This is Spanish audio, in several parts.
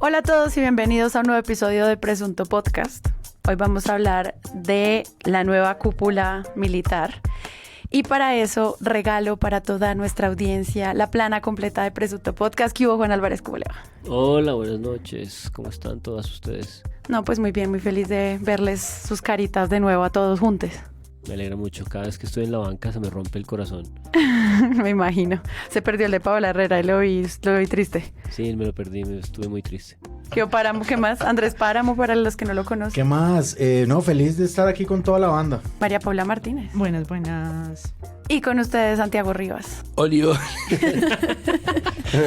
Hola a todos y bienvenidos a un nuevo episodio de Presunto Podcast. Hoy vamos a hablar de la nueva cúpula militar. Y para eso regalo para toda nuestra audiencia la plana completa de Presunto Podcast. ¿Qué hubo, Juan Álvarez? ¿Cómo le va? Hola, buenas noches. ¿Cómo están todas ustedes? No, pues muy bien, muy feliz de verles sus caritas de nuevo a todos juntos. Me alegra mucho. Cada vez que estoy en la banca se me rompe el corazón. Me imagino. Se perdió el de Paola Herrera y lo vi triste. Sí, me lo perdí, estuve muy triste. ¿Qué Páramo? ¿Qué más? Andrés Páramo, para los que no lo conocen. ¿Qué más? No, feliz de estar aquí con toda la banda. María Paula Martínez. Buenas. Y con ustedes, Santiago Rivas. Oli. Es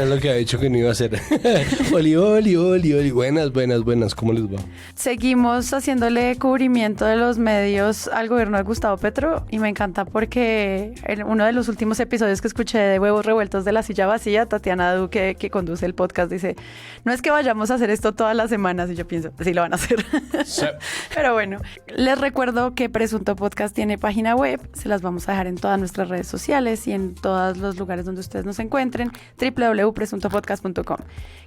lo que ha dicho que no iba a hacer. Oli. Buenas. ¿Cómo les va? Seguimos haciéndole cubrimiento de los medios al gobierno de Gustavo Petro y me encanta porque en uno de los últimos episodios que escuché de Huevos Revueltos de la Silla Vacía, Tatiana Duque, que conduce el podcast, dice, no es que vayamos a hacer esto todas las semanas, y yo pienso, sí lo van a hacer. Sí. Pero bueno, les recuerdo que Presunto Podcast tiene página web, se las vamos a dejar en todas nuestras redes sociales y en todos los lugares donde ustedes nos encuentren, www.presuntopodcast.com.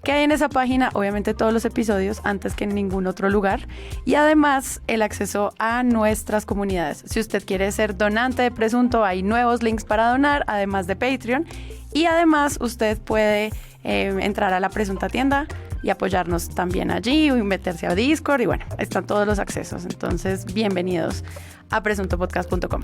Que hay en esa página, obviamente todos los episodios antes que en ningún otro lugar y además el acceso a nuestras comunidades. Si usted quiere ser donante de Presunto, hay nuevos links para donar, además de Patreon, y además usted puede entrar a la Presunta Tienda y apoyarnos también allí, y meterse a Discord, y bueno, están todos los accesos. Entonces, bienvenidos a presuntopodcast.com.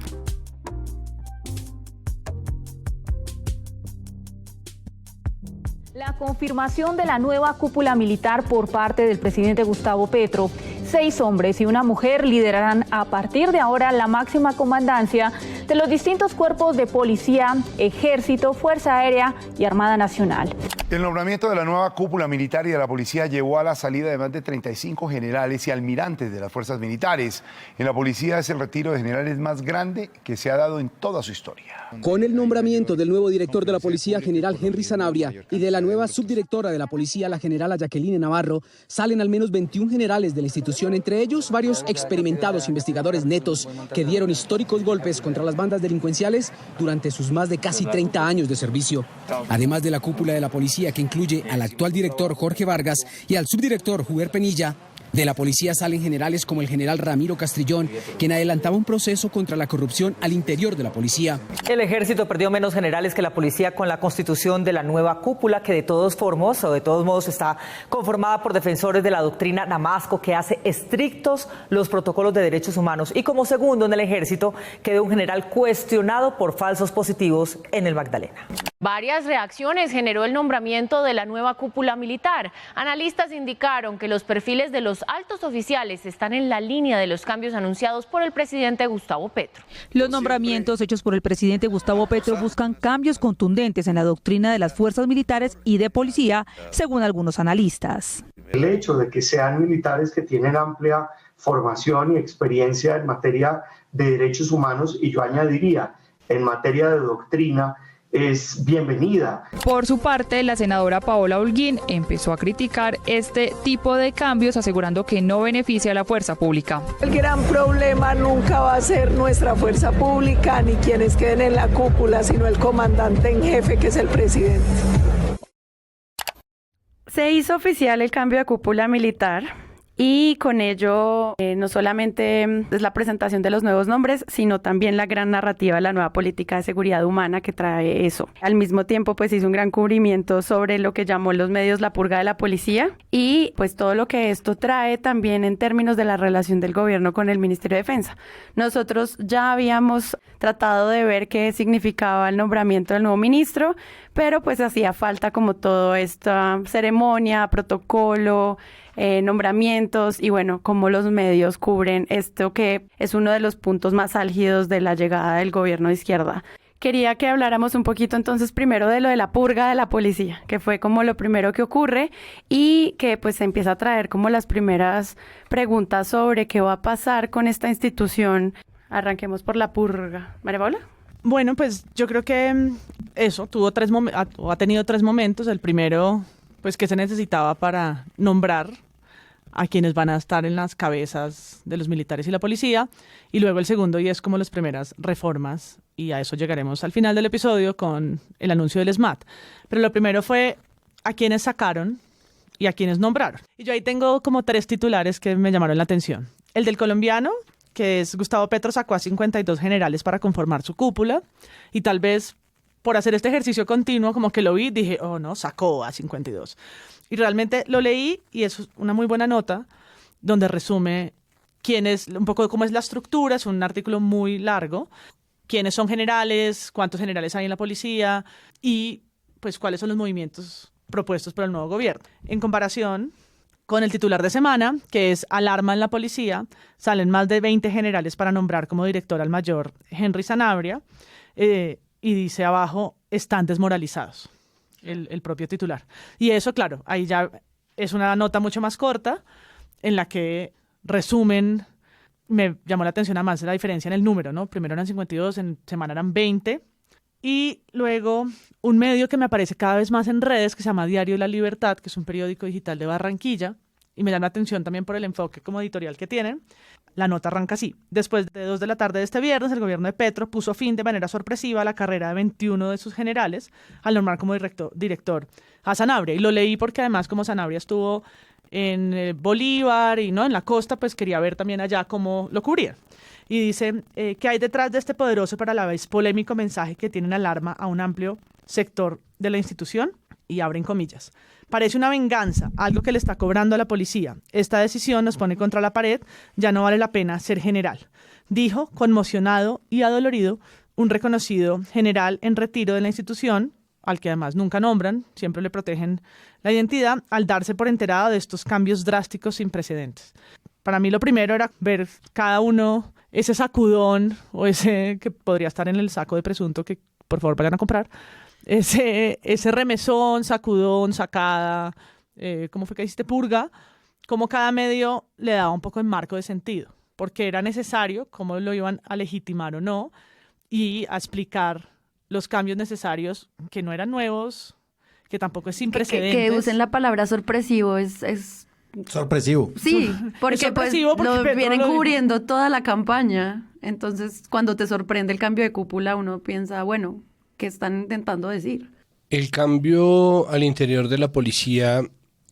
La confirmación de la nueva cúpula militar por parte del presidente Gustavo Petro. 6 hombres y una mujer liderarán a partir de ahora la máxima comandancia de los distintos cuerpos de policía, ejército, Fuerza Aérea y Armada Nacional. El nombramiento de la nueva cúpula militar y de la policía llevó a la salida de más de 35 generales y almirantes de las fuerzas militares. En la policía es el retiro de generales más grande que se ha dado en toda su historia. Con el nombramiento del nuevo director de la policía, general Henry Sanabria, y de la nueva subdirectora de la policía, la generala Jacqueline Navarro, salen al menos 21 generales de la institución, entre ellos varios experimentados investigadores netos que dieron históricos golpes contra las bandas delincuenciales durante sus más de casi 30 años de servicio. Además de la cúpula de la policía, que incluye al actual director Jorge Vargas y al subdirector Juber Penilla, de la policía salen generales como el general Ramiro Castrillón, quien adelantaba un proceso contra la corrupción al interior de la policía. El ejército perdió menos generales que la policía con la constitución de la nueva cúpula, que de todos modos está conformada por defensores de la doctrina Damasco, que hace estrictos los protocolos de derechos humanos. Y como segundo en el ejército quedó un general cuestionado por falsos positivos en el Magdalena. Varias reacciones generó el nombramiento de la nueva cúpula militar. Analistas indicaron que los perfiles de los altos oficiales están en la línea de los cambios anunciados por el presidente Gustavo Petro. Los nombramientos hechos por el presidente Gustavo Petro buscan cambios contundentes en la doctrina de las fuerzas militares y de policía, según algunos analistas. El hecho de que sean militares que tienen amplia formación y experiencia en materia de derechos humanos, y yo añadiría en materia de doctrina, es bienvenida. Por su parte, la senadora Paola Holguín empezó a criticar este tipo de cambios, asegurando que no beneficia a la fuerza pública. El gran problema nunca va a ser nuestra fuerza pública ni quienes queden en la cúpula, sino el comandante en jefe, que es el presidente. Se hizo oficial el cambio de cúpula militar. Y con ello no solamente es la presentación de los nuevos nombres, sino también la gran narrativa de la nueva política de seguridad humana que trae eso. Al mismo tiempo, pues hizo un gran cubrimiento sobre lo que llamó los medios la purga de la policía y pues todo lo que esto trae también en términos de la relación del gobierno con el Ministerio de Defensa. Nosotros ya habíamos tratado de ver qué significaba el nombramiento del nuevo ministro, pero pues hacía falta como toda esta ceremonia, protocolo, nombramientos y bueno, cómo los medios cubren esto que es uno de los puntos más álgidos de la llegada del gobierno de izquierda. Quería que habláramos un poquito entonces primero de lo de la purga de la policía, que fue como lo primero que ocurre y que pues se empieza a traer como las primeras preguntas sobre qué va a pasar con esta institución. Arranquemos por la purga. ¿María Paula? Bueno, pues yo creo que eso ha tenido 3 momentos. El primero, pues que se necesitaba para nombrar a quienes van a estar en las cabezas de los militares y la policía, y luego el segundo, y es como las primeras reformas, y a eso llegaremos al final del episodio con el anuncio del SMAT. Pero lo primero fue a quienes sacaron y a quienes nombraron. Y yo ahí tengo como 3 titulares que me llamaron la atención. El del colombiano, que es Gustavo Petro, sacó a 52 generales para conformar su cúpula y tal vez por hacer este ejercicio continuo, como que lo vi, dije, oh no, sacó a 52. Y realmente lo leí y es una muy buena nota donde resume un poco cómo es la estructura, es un artículo muy largo, quiénes son generales, cuántos generales hay en la policía y pues cuáles son los movimientos propuestos por el nuevo gobierno. En comparación con el titular de semana, que es Alarma en la policía, salen más de 20 generales para nombrar como director al mayor Henry Sanabria, y dice abajo, están desmoralizados, el propio titular. Y eso, claro, ahí ya es una nota mucho más corta en la que resumen, me llamó la atención además la diferencia en el número, ¿no? Primero eran 52, en semana eran 20. Y luego un medio que me aparece cada vez más en redes, que se llama Diario La Libertad, que es un periódico digital de Barranquilla, y me llama la atención también por el enfoque como editorial que tienen. La nota arranca así. Después de 2 de la tarde de este viernes, el gobierno de Petro puso fin de manera sorpresiva a la carrera de 21 de sus generales al nombrar como director a Sanabria. Y lo leí porque además como Sanabria estuvo en Bolívar y no en la costa, pues quería ver también allá cómo lo cubrían. Y dice que hay detrás de este poderoso pero a la vez polémico mensaje que tienen alarma a un amplio sector de la institución, y abren comillas. Parece una venganza, algo que le está cobrando a la policía. Esta decisión nos pone contra la pared, ya no vale la pena ser general. Dijo, conmocionado y adolorido, un reconocido general en retiro de la institución, al que además nunca nombran, siempre le protegen la identidad, al darse por enterado de estos cambios drásticos sin precedentes. Para mí lo primero era ver cada uno ese sacudón o ese que podría estar en el saco de presunto que por favor vayan a comprar, ese remesón, sacudón, sacada, ¿cómo fue que hiciste? Purga, como cada medio le daba un poco de marco de sentido, porque era necesario, cómo lo iban a legitimar o no, y a explicar los cambios necesarios, que no eran nuevos, que tampoco es sin precedentes. Que usen la palabra sorpresivo es sorpresivo. Sí, porque, sorpresivo pues porque lo vienen cubriendo toda la campaña. Entonces, cuando te sorprende el cambio de cúpula, uno piensa, bueno, ¿qué están intentando decir? El cambio al interior de la policía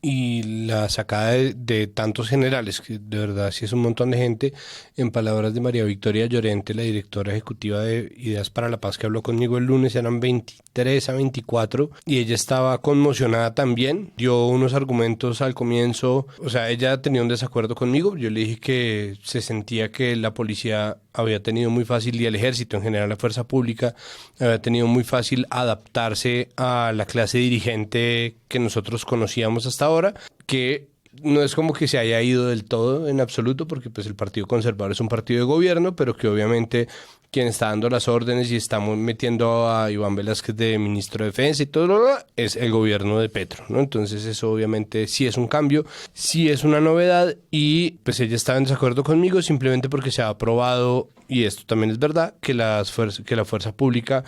y la sacada de tantos generales, que de verdad sí es un montón de gente, en palabras de María Victoria Llorente, la directora ejecutiva de Ideas para la Paz, que habló conmigo el lunes, eran 23 a 24, y ella estaba conmocionada también, dio unos argumentos al comienzo, o sea, ella tenía un desacuerdo conmigo, yo le dije que se sentía que la policía había tenido muy fácil, y el ejército en general, la fuerza pública, había tenido muy fácil adaptarse a la clase dirigente que nosotros conocíamos hasta ahora, que no es como que se haya ido del todo en absoluto, porque pues el Partido Conservador es un partido de gobierno, pero que obviamente quien está dando las órdenes y estamos metiendo a Iván Velázquez de ministro de Defensa y todo lo es el gobierno de Petro, ¿no? Entonces eso obviamente sí es un cambio, sí es una novedad, y pues ella estaba en desacuerdo conmigo simplemente porque se ha aprobado, y esto también es verdad, que la fuerza pública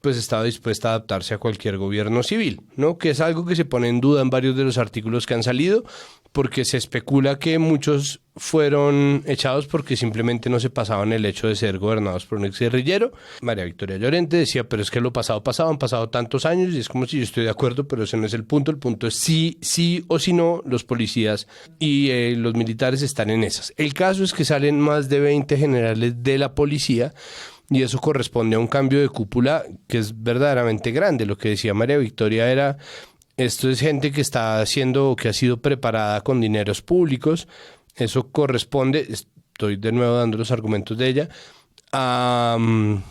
pues estaba dispuesta a adaptarse a cualquier gobierno civil, ¿no? Que es algo que se pone en duda en varios de los artículos que han salido, porque se especula que muchos fueron echados porque simplemente no se pasaban el hecho de ser gobernados por un exguerrillero. María Victoria Llorente decía, pero es que lo pasado, han pasado tantos años, y es como si yo estoy de acuerdo, pero ese no es el punto es sí o si no, los policías y los militares están en esas. El caso es que salen más de 20 generales de la policía, y eso corresponde a un cambio de cúpula que es verdaderamente grande. Lo que decía María Victoria era, esto es gente que está haciendo o que ha sido preparada con dineros públicos. Eso corresponde, estoy de nuevo dando los argumentos de ella, a un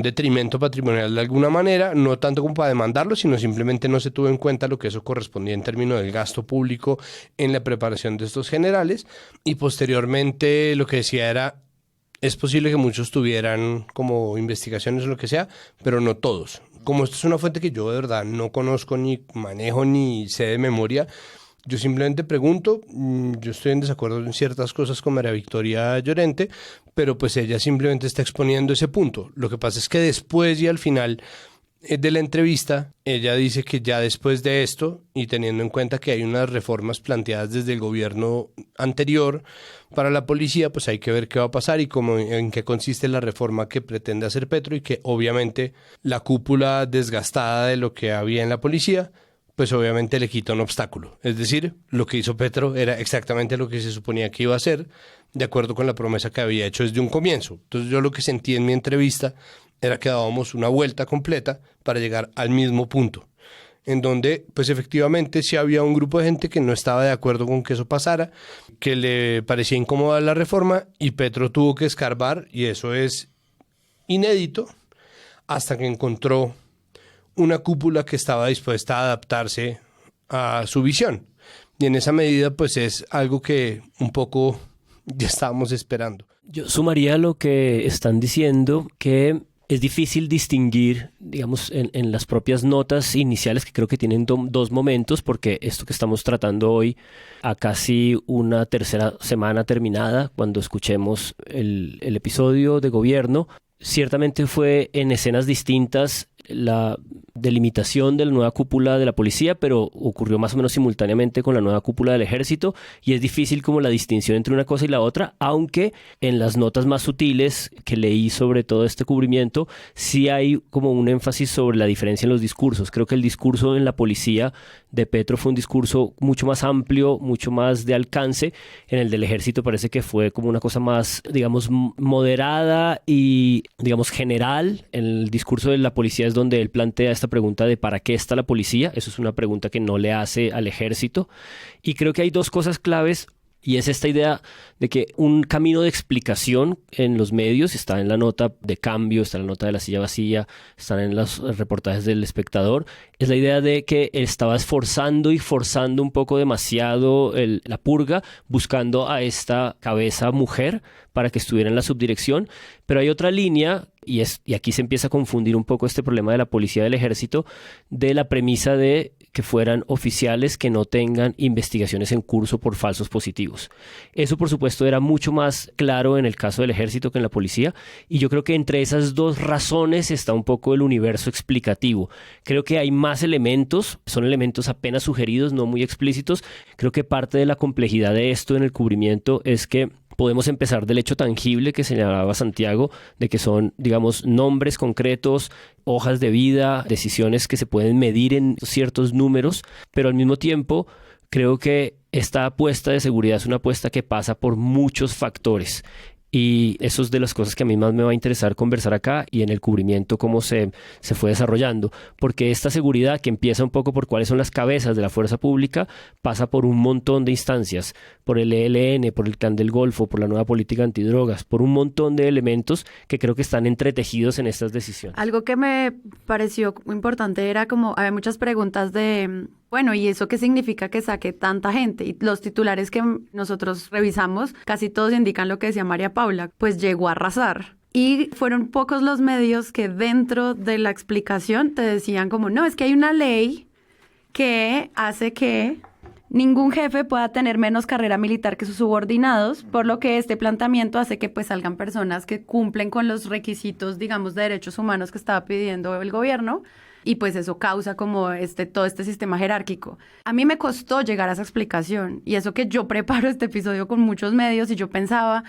detrimento patrimonial de alguna manera, no tanto como para demandarlo, sino simplemente no se tuvo en cuenta lo que eso correspondía en términos del gasto público en la preparación de estos generales. Y posteriormente lo que decía era, es posible que muchos tuvieran como investigaciones o lo que sea, pero no todos. Como esto es una fuente que yo de verdad no conozco, ni manejo, ni sé de memoria, yo simplemente pregunto. Yo estoy en desacuerdo en ciertas cosas con María Victoria Llorente, pero pues ella simplemente está exponiendo ese punto. Lo que pasa es que después y al final de la entrevista, ella dice que ya después de esto, y teniendo en cuenta que hay unas reformas planteadas desde el gobierno anterior para la policía, pues hay que ver qué va a pasar y en qué consiste la reforma que pretende hacer Petro, y que obviamente la cúpula desgastada de lo que había en la policía pues obviamente le quita un obstáculo. Es decir, lo que hizo Petro era exactamente lo que se suponía que iba a hacer, de acuerdo con la promesa que había hecho desde un comienzo. Entonces yo lo que sentí en mi entrevista era que dábamos una vuelta completa para llegar al mismo punto, en donde pues efectivamente sí había un grupo de gente que no estaba de acuerdo con que eso pasara, que le parecía incómoda la reforma, y Petro tuvo que escarbar, y eso es inédito, hasta que encontró una cúpula que estaba dispuesta a adaptarse a su visión. Y en esa medida pues es algo que un poco ya estábamos esperando. Yo sumaría a lo que están diciendo, que es difícil distinguir, digamos, en las propias notas iniciales, que creo que tienen dos momentos, porque esto que estamos tratando hoy, a casi una tercera semana terminada, cuando escuchemos el episodio de gobierno, ciertamente fue en escenas distintas la delimitación de la nueva cúpula de la policía, pero ocurrió más o menos simultáneamente con la nueva cúpula del ejército, y es difícil como la distinción entre una cosa y la otra, aunque en las notas más sutiles que leí sobre todo este cubrimiento, sí hay como un énfasis sobre la diferencia en los discursos. Creo que el discurso en la policía de Petro fue un discurso mucho más amplio, mucho más de alcance. En el del ejército parece que fue como una cosa más, digamos, moderada y, digamos, general. En el discurso de la policía es donde él plantea esta pregunta de ¿para qué está la policía? Eso es una pregunta que no le hace al ejército. Y creo que hay dos cosas claves, y es esta idea de que un camino de explicación en los medios, está en la nota de Cambio, está en la nota de La Silla Vacía, están en los reportajes del Espectador, es la idea de que él estaba esforzando y forzando un poco demasiado la purga, buscando a esta cabeza mujer para que estuviera en la subdirección. Pero hay otra línea, y aquí se empieza a confundir un poco este problema de la policía del ejército, de la premisa de que fueran oficiales que no tengan investigaciones en curso por falsos positivos. Eso, por supuesto, era mucho más claro en el caso del ejército que en la policía, y yo creo que entre esas dos razones está un poco el universo explicativo. Creo que hay más elementos, son elementos apenas sugeridos, no muy explícitos. Creo que parte de la complejidad de esto en el cubrimiento es que podemos empezar del hecho tangible que señalaba Santiago, de que son, digamos, nombres concretos, hojas de vida, decisiones que se pueden medir en ciertos números, pero al mismo tiempo creo que esta apuesta de seguridad es una apuesta que pasa por muchos factores. Y eso es de las cosas que a mí más me va a interesar conversar acá y en el cubrimiento cómo se fue desarrollando. Porque esta seguridad, que empieza un poco por cuáles son las cabezas de la fuerza pública, pasa por un montón de instancias. Por el ELN, por el Clan del Golfo, por la nueva política antidrogas, por un montón de elementos que creo que están entretejidos en estas decisiones. Algo que me pareció importante era como, había muchas preguntas de, bueno, ¿y eso qué significa que saque tanta gente? Y los titulares que nosotros revisamos, casi todos indican lo que decía María Paula, pues llegó a arrasar. Y fueron pocos los medios que dentro de la explicación te decían como, no, es que hay una ley que hace que ningún jefe pueda tener menos carrera militar que sus subordinados, por lo que este planteamiento hace que pues salgan personas que cumplen con los requisitos, digamos, de derechos humanos que estaba pidiendo el gobierno, y pues eso causa como todo este sistema jerárquico. A mí me costó llegar a esa explicación, y eso que yo preparo este episodio con muchos medios, y yo pensaba,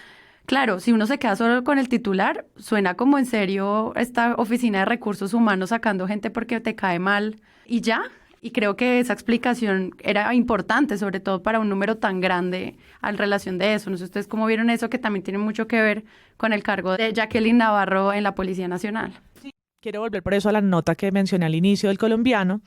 claro, si uno se queda solo con el titular, suena como en serio esta oficina de recursos humanos sacando gente porque te cae mal y ya. Y creo que esa explicación era importante, sobre todo para un número tan grande en relación de eso. No sé ustedes cómo vieron eso, que también tiene mucho que ver con el cargo de Jacqueline Navarro en la Policía Nacional. Sí, quiero volver por eso a la nota que mencioné al inicio del colombiano,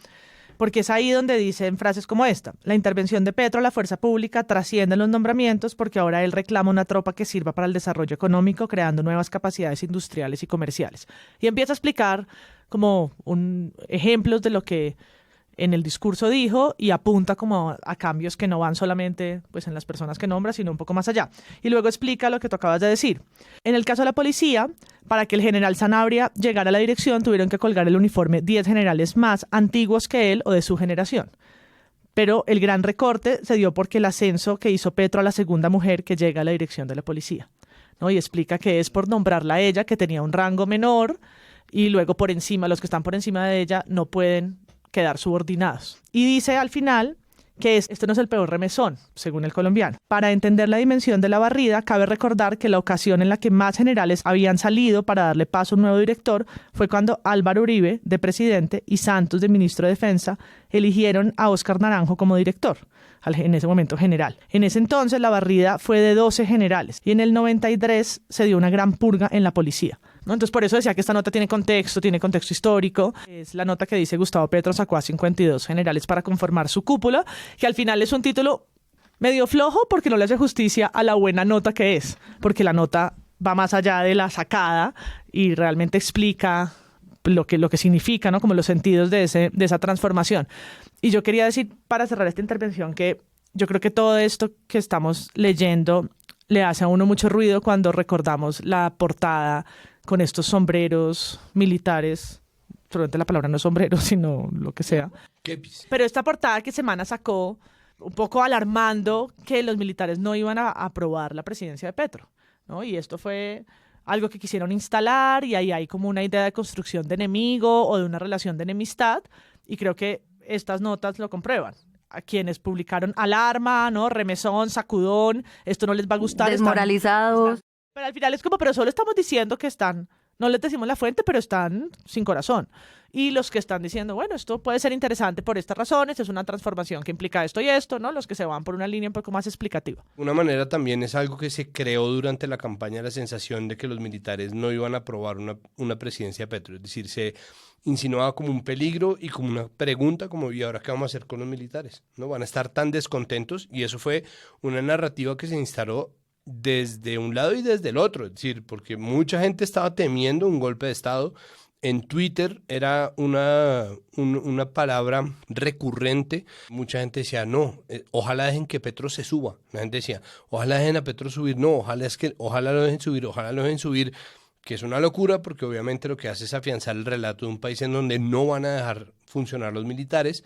porque es ahí donde dicen frases como esta: la intervención de Petro a la fuerza pública trasciende los nombramientos porque ahora él reclama una tropa que sirva para el desarrollo económico, creando nuevas capacidades industriales y comerciales. Y empieza a explicar como ejemplos de lo que en el discurso dijo, y apunta como a cambios que no van solamente pues en las personas que nombra, sino un poco más allá. Y luego explica lo que tú acabas de decir. En el caso de la policía, para que el general Sanabria llegara a la dirección, tuvieron que colgar el uniforme 10 generales más antiguos que él o de su generación. Pero el gran recorte se dio porque el ascenso que hizo Petro a la segunda mujer que llega a la dirección de la policía, ¿no? Y explica que es por nombrarla a ella, que tenía un rango menor, y luego por encima, los que están por encima de ella no pueden quedar subordinados. Y dice al final que esto no es el peor remesón, según el colombiano. Para entender la dimensión de la barrida, cabe recordar que la ocasión en la que más generales habían salido para darle paso a un nuevo director fue cuando Álvaro Uribe, de presidente, y Santos, de ministro de Defensa, eligieron a Óscar Naranjo como director, en ese momento general. En ese entonces la barrida fue de 12 generales y en el 93 se dio una gran purga en la policía, ¿no? Entonces por eso decía que esta nota tiene contexto histórico. Es la nota que dice Gustavo Petro sacó a 52 generales para conformar su cúpula, que al final es un título medio flojo porque no le hace justicia a la buena nota que es, porque la nota va más allá de la sacada y realmente explica lo que significa, ¿no? Como los sentidos de esa transformación. Y yo quería decir, para cerrar esta intervención, que yo creo que todo esto que estamos leyendo le hace a uno mucho ruido cuando recordamos la portada con estos sombreros militares. Probablemente la palabra no es sombrero, sino lo que sea. Pero esta portada que Semana sacó, un poco alarmando que los militares no iban a aprobar la presidencia de Petro, ¿no? Y esto fue algo que quisieron instalar y ahí hay como una idea de construcción de enemigo o de una relación de enemistad, y creo que estas notas lo comprueban. A quienes publicaron alarma, ¿no? Remesón, sacudón, esto no les va a gustar. Desmoralizados. Pero al final es como, pero solo estamos diciendo que están, no les decimos la fuente, pero están sin corazón. Y los que están diciendo, bueno, esto puede ser interesante por estas razones, es una transformación que implica esto y esto, ¿no? Los que se van por una línea un poco más explicativa. Una manera también es algo que se creó durante la campaña, la sensación de que los militares no iban a aprobar una presidencia de Petro. Es decir, se insinuaba como un peligro y como una pregunta, como ¿y ahora qué vamos a hacer con los militares? ¿No? Van a estar tan descontentos, y eso fue una narrativa que se instaló desde un lado y desde el otro. Es decir, porque mucha gente estaba temiendo un golpe de Estado. En Twitter era una palabra recurrente. Mucha gente decía, no, ojalá dejen que Petro se suba. La gente decía, ojalá dejen a Petro subir. No, ojalá lo dejen subir, que es una locura porque obviamente lo que hace es afianzar el relato de un país en donde no van a dejar funcionar los militares.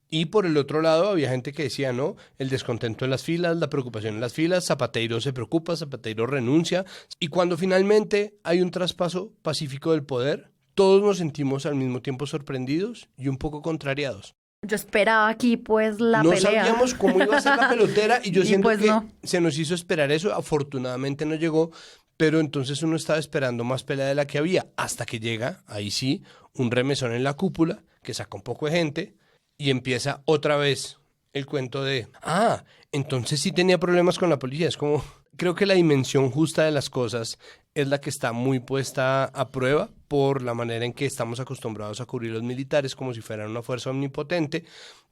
Y por el otro lado había gente que decía, no, el descontento en las filas, la preocupación en las filas, Zapatero se preocupa, Zapatero renuncia. Y cuando finalmente hay un traspaso pacífico del poder, todos nos sentimos al mismo tiempo sorprendidos y un poco contrariados. Yo esperaba aquí pues la no pelea. No sabíamos cómo iba a ser la pelotera y yo siento pues que no. Se nos hizo esperar eso. Afortunadamente no llegó, pero entonces uno estaba esperando más pelea de la que había, hasta que llega, ahí sí, un remesón en la cúpula que saca un poco de gente y empieza otra vez el cuento de, entonces sí tenía problemas con la policía. Es como, creo que la dimensión justa de las cosas es la que está muy puesta a prueba por la manera en que estamos acostumbrados a cubrir los militares como si fueran una fuerza omnipotente,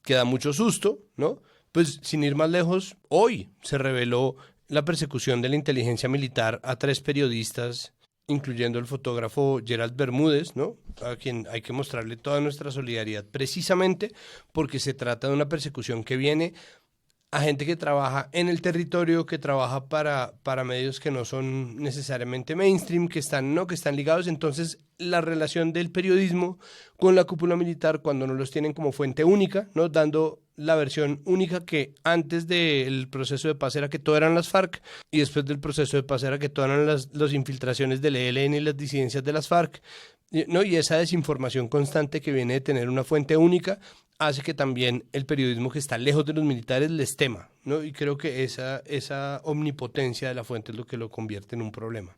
que da mucho susto, ¿no? Pues sin ir más lejos, hoy se reveló la persecución de la inteligencia militar a 3 periodistas, incluyendo el fotógrafo Gerald Bermúdez, ¿no? A quien hay que mostrarle toda nuestra solidaridad, precisamente porque se trata de una persecución que viene a gente que trabaja en el territorio, que trabaja para medios que no son necesariamente mainstream, que están ligados. Entonces, la relación del periodismo con la cúpula militar, cuando no los tienen como fuente única, ¿no? Dando la versión única que antes del proceso de paz era que todo eran las FARC y después del proceso de paz era que todo eran las infiltraciones del ELN y las disidencias de las FARC, ¿no? Y esa desinformación constante que viene de tener una fuente única hace que también el periodismo que está lejos de los militares les tema, ¿no? Y creo que esa omnipotencia de la fuente es lo que lo convierte en un problema.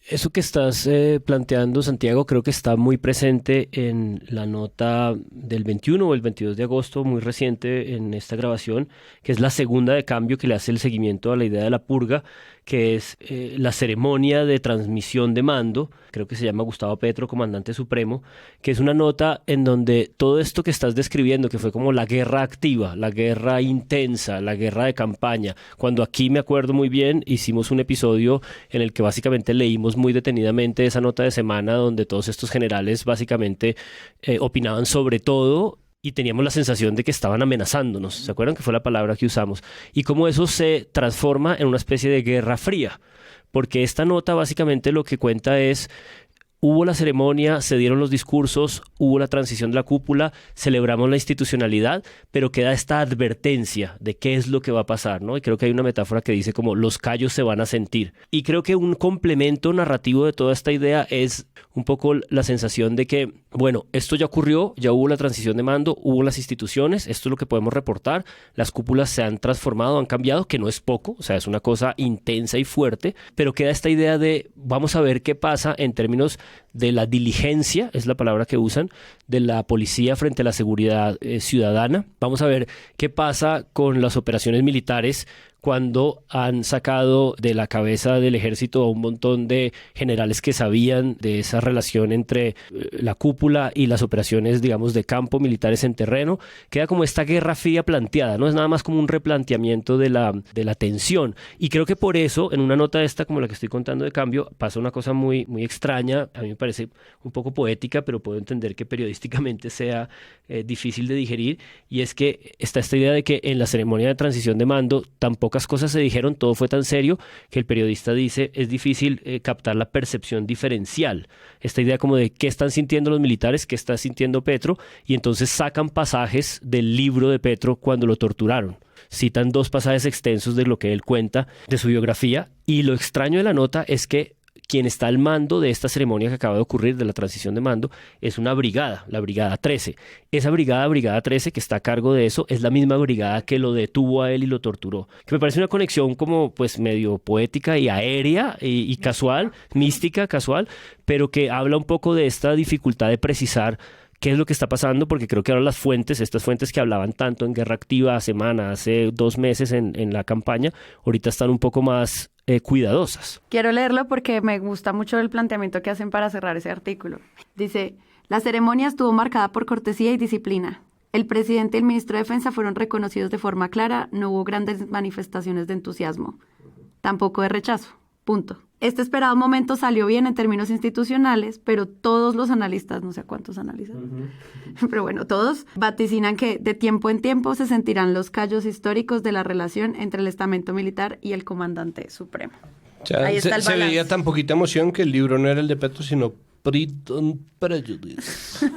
Eso que estás planteando, Santiago, creo que está muy presente en la nota del 21 o el 22 de agosto, muy reciente en esta grabación, que es la segunda de Cambio, que le hace el seguimiento a la idea de la purga, que es la ceremonia de transmisión de mando, creo que se llama Gustavo Petro, comandante supremo, que es una nota en donde todo esto que estás describiendo, que fue como la guerra activa, la guerra intensa, la guerra de campaña, cuando aquí me acuerdo muy bien, hicimos un episodio en el que básicamente leímos muy detenidamente esa nota de semana donde todos estos generales básicamente opinaban sobre todo y teníamos la sensación de que estaban amenazándonos. ¿Se acuerdan que fue la palabra que usamos? Y cómo eso se transforma en una especie de guerra fría. Porque esta nota básicamente lo que cuenta es hubo la ceremonia, se dieron los discursos, hubo la transición de la cúpula, celebramos la institucionalidad, pero queda esta advertencia de qué es lo que va a pasar, ¿no? Y creo que hay una metáfora que dice como los callos se van a sentir. Y creo que un complemento narrativo de toda esta idea es un poco la sensación de que, bueno, esto ya ocurrió, ya hubo la transición de mando, hubo las instituciones, esto es lo que podemos reportar, las cúpulas se han transformado, han cambiado, que no es poco, o sea, es una cosa intensa y fuerte, pero queda esta idea de vamos a ver qué pasa en términos de la diligencia, es la palabra que usan, de la policía frente a la seguridad ciudadana. Vamos a ver qué pasa con las operaciones militares cuando han sacado de la cabeza del ejército a un montón de generales que sabían de esa relación entre la cúpula y las operaciones, digamos, de campo, militares en terreno. Queda como esta guerra fría planteada, no es nada más como un replanteamiento de la tensión. Y creo que por eso, en una nota esta, como la que estoy contando de Cambio, pasa una cosa muy, muy extraña, a mí me parece un poco poética, pero puedo entender que periodísticamente sea difícil de digerir, y es que está esta idea de que en la ceremonia de transición de mando tampoco cosas se dijeron, todo fue tan serio que el periodista dice es difícil captar la percepción diferencial. Esta idea como de qué están sintiendo los militares, qué está sintiendo Petro, y entonces sacan pasajes del libro de Petro cuando lo torturaron. Citan 2 pasajes extensos de lo que él cuenta de su biografía, y lo extraño de la nota es que quien está al mando de esta ceremonia que acaba de ocurrir, de la transición de mando, es una brigada, la Brigada 13. Esa brigada 13, que está a cargo de eso, es la misma brigada que lo detuvo a él y lo torturó. Que me parece una conexión como pues medio poética y aérea y casual, mística, casual, pero que habla un poco de esta dificultad de precisar qué es lo que está pasando, porque creo que ahora las fuentes, estas fuentes que hablaban tanto en Guerra Activa hace 2 meses en la campaña, ahorita están un poco más cuidadosas. Quiero leerlo porque me gusta mucho el planteamiento que hacen para cerrar ese artículo. Dice, la ceremonia estuvo marcada por cortesía y disciplina. El presidente y el ministro de Defensa fueron reconocidos de forma clara, no hubo grandes manifestaciones de entusiasmo, tampoco de rechazo. Punto. Este esperado momento salió bien en términos institucionales, pero todos los analistas, no sé cuántos analistas, pero bueno, todos vaticinan que de tiempo en tiempo se sentirán los callos históricos de la relación entre el estamento militar y el comandante supremo. O sea, ahí está el se balance. veía tan poquita emoción que el libro no era el de Petro, sino Pride and Prejudice.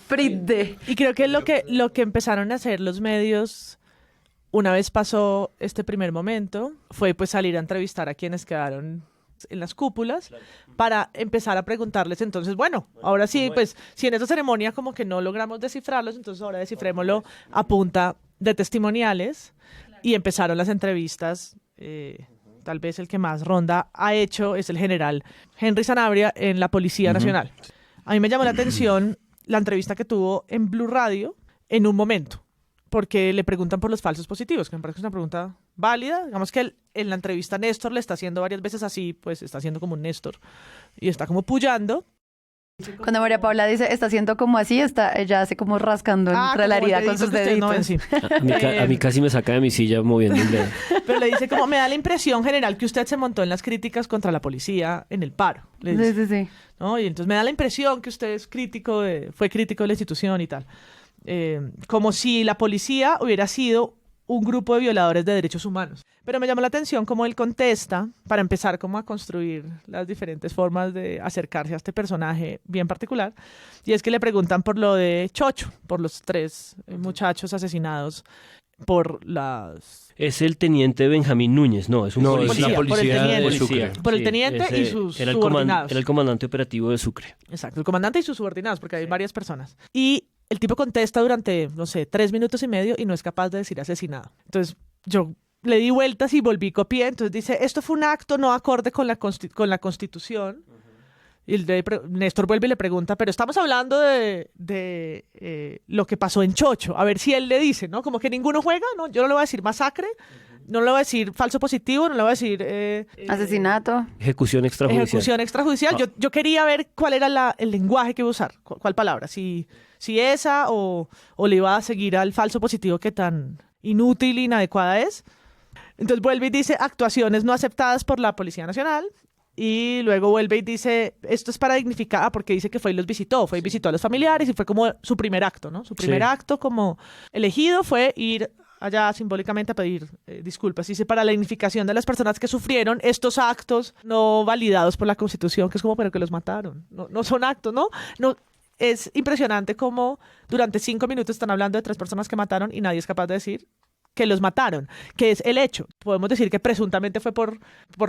Pride. Y creo que lo que empezaron a hacer los medios una vez pasó este primer momento fue pues salir a entrevistar a quienes quedaron en las cúpulas para empezar a preguntarles entonces, bueno, ahora sí, pues si en esta ceremonia como que no logramos descifrarlos, entonces ahora descifrémoslo a punta de testimoniales, y empezaron las entrevistas. Tal vez el que más ronda ha hecho es el general Henry Sanabria en la Policía Nacional. A mí me llamó la atención la entrevista que tuvo en Blue Radio en un momento, porque le preguntan por los falsos positivos, que me parece que es una pregunta válida. Digamos que en la entrevista Néstor le está haciendo varias veces así, pues está haciendo como un Néstor y está como puyando. Cuando María Paula dice, está haciendo como así, ella hace como rascando entre la herida con sus deditos. A mí casi me saca de mi silla moviendo el dedo. Pero le dice como, me da la impresión general que usted se montó en las críticas contra la policía en el paro. Le dice, Sí. ¿no? Y entonces me da la impresión que usted es fue crítico de la institución y tal. Como si la policía hubiera sido un grupo de violadores de derechos humanos. Pero me llamó la atención cómo él contesta, para empezar como a construir las diferentes formas de acercarse a este personaje bien particular, y es que le preguntan por lo de Chocho, por los 3 muchachos asesinados por las... Es el teniente Benjamín Núñez, no, es un policía. La policía de Sucre. Por el teniente y sus subordinados. Era el comandante operativo de Sucre. Exacto, el comandante y sus subordinados, porque hay varias personas. Y el tipo contesta durante, 3 minutos y medio y no es capaz de decir asesinado. Entonces yo le di vueltas y volví copié. Entonces dice, esto fue un acto no acorde con la Constitución. Y Néstor vuelve y le pregunta, pero estamos hablando de lo que pasó en Chocho. A ver si él le dice, ¿no? Como que ninguno juega, ¿no? Yo no le voy a decir masacre, no le voy a decir falso positivo, no le voy a decir... asesinato. Ejecución extrajudicial. Yo quería ver cuál era el lenguaje que iba a usar, cuál palabra. Si esa o le iba a seguir al falso positivo que tan inútil e inadecuada es. Entonces vuelve y dice actuaciones no aceptadas por la Policía Nacional. Y luego vuelve y dice, esto es para dignificar, porque dice que fue y los visitó, visitó a los familiares y fue como su primer acto, ¿no? Su primer acto como elegido fue ir allá simbólicamente a pedir disculpas. Dice, para la dignificación de las personas que sufrieron estos actos no validados por la Constitución, que es como, pero que los mataron. No son actos, ¿no? Es impresionante cómo durante 5 minutos están hablando de 3 personas que mataron y nadie es capaz de decir que los mataron, que es el hecho. Podemos decir que presuntamente fue por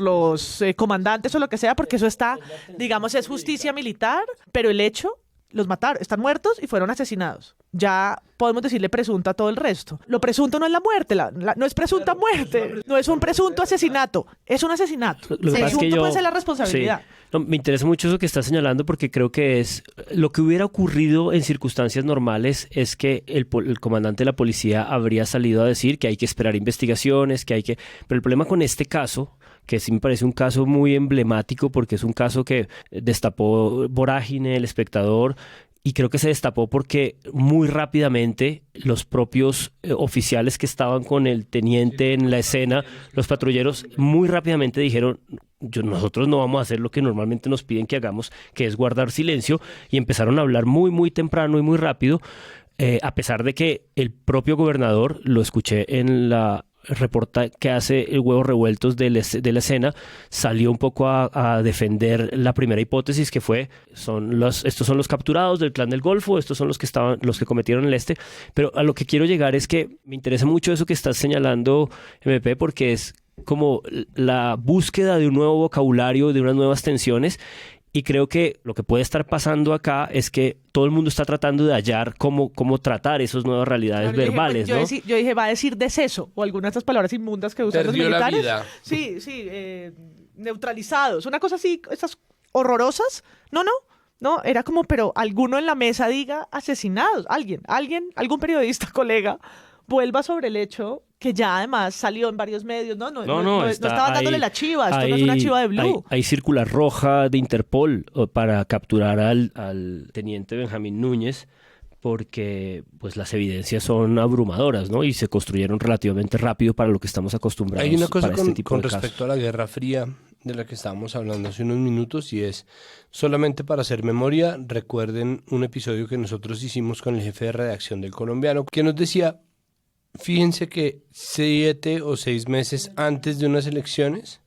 los comandantes o lo que sea, porque eso está, digamos, es justicia militar, pero el hecho, los mataron, están muertos y fueron asesinados. Ya podemos decirle presunta a todo el resto. Lo presunto no es la muerte, no es presunta muerte, no es un presunto asesinato, es un asesinato. Lo que pasa es que puede ser la responsabilidad. Sí. No, me interesa mucho eso que estás señalando porque creo que es lo que hubiera ocurrido en circunstancias normales es que el comandante de la policía habría salido a decir que hay que esperar investigaciones, pero el problema con este caso, que sí me parece un caso muy emblemático porque es un caso que destapó vorágine, El Espectador, y creo que se destapó porque muy rápidamente los propios oficiales que estaban con el teniente en la escena, los patrulleros, muy rápidamente dijeron, nosotros no vamos a hacer lo que normalmente nos piden que hagamos, que es guardar silencio, y empezaron a hablar muy, muy temprano y muy rápido, a pesar de que el propio gobernador, lo escuché en la reporta que hace el Huevos Revueltos de la escena, salió un poco a defender la primera hipótesis que fue, estos son los capturados del Clan del Golfo, estos son los que cometieron el pero a lo que quiero llegar es que me interesa mucho eso que estás señalando, MP, porque es como la búsqueda de un nuevo vocabulario, de unas nuevas tensiones. Y creo que lo que puede estar pasando acá es que todo el mundo está tratando de hallar cómo tratar esas nuevas realidades verbales, ¿no? Yo dije, va a decir deceso, o algunas de estas palabras inmundas que usan los militares. La vida. Sí, neutralizados. Una cosa así, estas horrorosas. No, era como, pero alguno en la mesa diga asesinados. Algún periodista, colega, vuelva sobre el hecho que ya además salió en varios medios, no estaba dándole la chiva, esto no es una chiva de Blue. Hay circular roja de Interpol para capturar al teniente Benjamín Núñez porque pues las evidencias son abrumadoras, ¿no? Y se construyeron relativamente rápido para lo que estamos acostumbrados. Hay una cosa para este tipo con de respecto casos. a la Guerra Fría de la que estábamos hablando hace unos minutos, y es solamente para hacer memoria, recuerden un episodio que nosotros hicimos con el jefe de redacción del Colombiano, que nos decía, fíjense que 7 o 6 meses antes de unas elecciones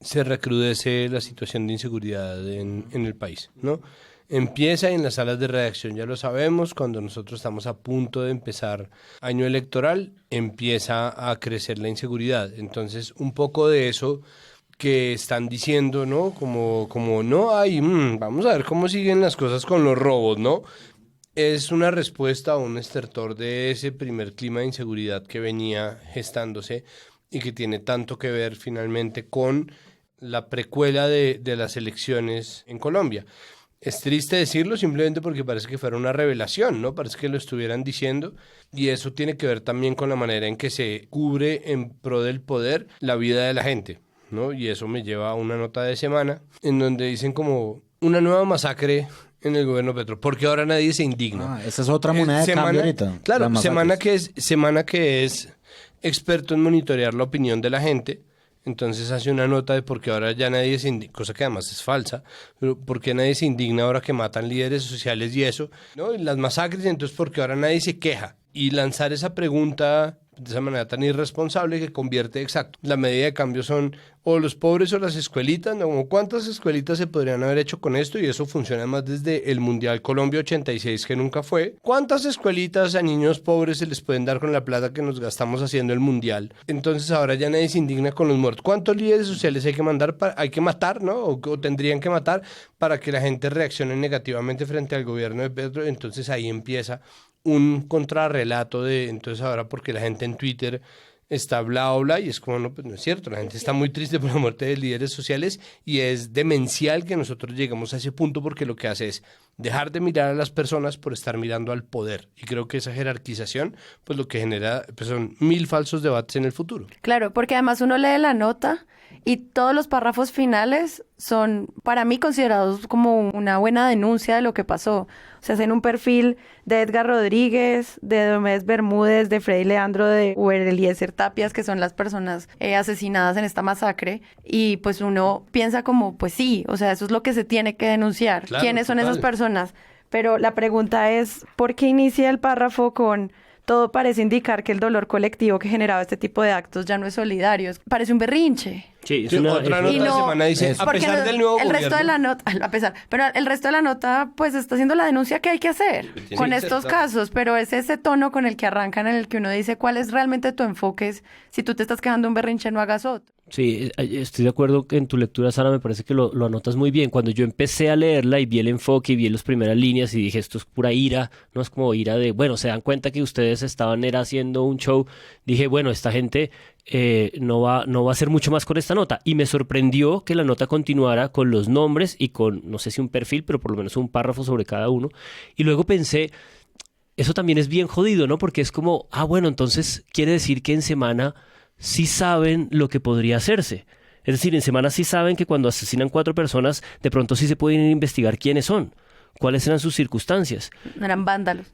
se recrudece la situación de inseguridad en el país, ¿no? Empieza en las salas de redacción, ya lo sabemos, cuando nosotros estamos a punto de empezar año electoral, empieza a crecer la inseguridad. Entonces, un poco de eso que están diciendo, ¿no? Como no hay, vamos a ver cómo siguen las cosas con los robos, ¿no? Es una respuesta a un estertor de ese primer clima de inseguridad que venía gestándose y que tiene tanto que ver finalmente con la precuela de las elecciones en Colombia. Es triste decirlo simplemente porque parece que fuera una revelación, ¿no? Parece que lo estuvieran diciendo, y eso tiene que ver también con la manera en que se cubre en pro del poder la vida de la gente, ¿no? Y eso me lleva a una nota de semana en donde dicen como una nueva masacre en el gobierno Petro, porque ahora nadie se indigna. Esa es otra moneda de cambio ahorita. Claro, semana que es experto en monitorear la opinión de la gente. Entonces hace una nota de por qué ahora ya nadie se indigna, cosa que además es falsa, pero por qué nadie se indigna ahora que matan líderes sociales y eso, ¿no? Y las masacres, entonces por qué ahora nadie se queja. Y lanzar esa pregunta de esa manera tan irresponsable que convierte, exacto, la medida de cambio son o los pobres o las escuelitas, ¿no? ¿Cuántas escuelitas se podrían haber hecho con esto? Y eso funciona más desde el Mundial Colombia 86 que nunca fue. ¿Cuántas escuelitas a niños pobres se les pueden dar con la plata que nos gastamos haciendo el Mundial? Entonces ahora ya nadie se indigna con los muertos. ¿Cuántos líderes sociales hay que matar, ¿no? O tendrían que matar para que la gente reaccione negativamente frente al gobierno de Petro? Entonces ahí empieza un contrarrelato de, entonces ahora porque la gente en Twitter está bla, y es como, no, pues no es cierto, la gente está muy triste por la muerte de líderes sociales y es demencial que nosotros lleguemos a ese punto porque lo que hace es dejar de mirar a las personas por estar mirando al poder, y creo que esa jerarquización pues lo que genera pues son 1000 falsos debates en el futuro. Claro, porque además uno lee la nota y todos los párrafos finales son para mí considerados como una buena denuncia de lo que pasó. Se hacen un perfil de Edgar Rodríguez, de Diomedes Bermúdez, de Freddy Leandro, de Eliezer Tapias, que son las personas asesinadas en esta masacre, y pues uno piensa como, pues sí, o sea, eso es lo que se tiene que denunciar. Claro, ¿quiénes son esas personas? Pero la pregunta es, ¿por qué inicia el párrafo con todo parece indicar que el dolor colectivo que generaba este tipo de actos ya no es solidario, parece un berrinche. Sí, otra nota de la semana dice, a pesar del nuevo el gobierno. resto de la nota, pero el resto de la nota pues está haciendo la denuncia que hay que hacer con estos casos, pero es ese tono con el que arrancan, en el que uno dice cuál es realmente tu enfoque, si tú te estás quejando de un berrinche, no hagas otro. Sí, estoy de acuerdo que en tu lectura, Sara, me parece que lo anotas muy bien. Cuando yo empecé a leerla y vi el enfoque y vi las primeras líneas y dije, esto es pura ira, no es como ira de, bueno, se dan cuenta que ustedes estaban haciendo un show, dije, bueno, esta gente no va a hacer mucho más con esta nota. Y me sorprendió que la nota continuara con los nombres y con, no sé si un perfil, pero por lo menos un párrafo sobre cada uno. Y luego pensé, eso también es bien jodido, ¿no? Porque es como, bueno, entonces quiere decir que en Semana sí saben lo que podría hacerse. Es decir, en Semana sí saben que cuando asesinan 4 personas, de pronto sí se pueden investigar quiénes son, cuáles eran sus circunstancias. No eran vándalos.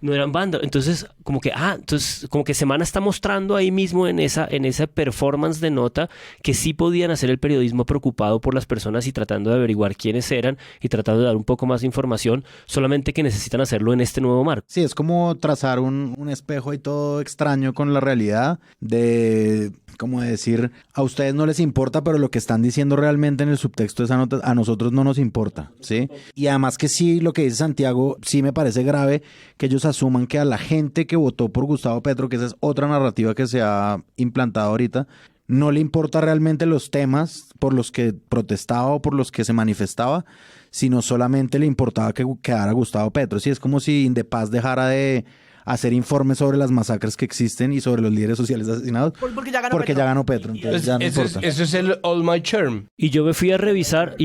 Entonces, como que Semana está mostrando ahí mismo en esa performance de nota que sí podían hacer el periodismo preocupado por las personas y tratando de averiguar quiénes eran y tratando de dar un poco más de información, solamente que necesitan hacerlo en este nuevo marco. Sí, es como trazar un espejo y todo extraño con la realidad de, como decir, a ustedes no les importa, pero lo que están diciendo realmente en el subtexto de esa nota a nosotros no nos importa, ¿sí? Y además que sí, lo que dice Santiago, sí me parece grave que ellos asuman que a la gente que votó por Gustavo Petro, que esa es otra narrativa que se ha implantado ahorita, no le importa realmente los temas por los que protestaba o por los que se manifestaba, sino solamente le importaba que quedara Gustavo Petro. Sí, es como si Indepaz dejara de hacer informes sobre las masacres que existen y sobre los líderes sociales asesinados porque ya ganó Petro. Entonces ya no importa. Eso es el All My Charm. Y yo me fui a revisar,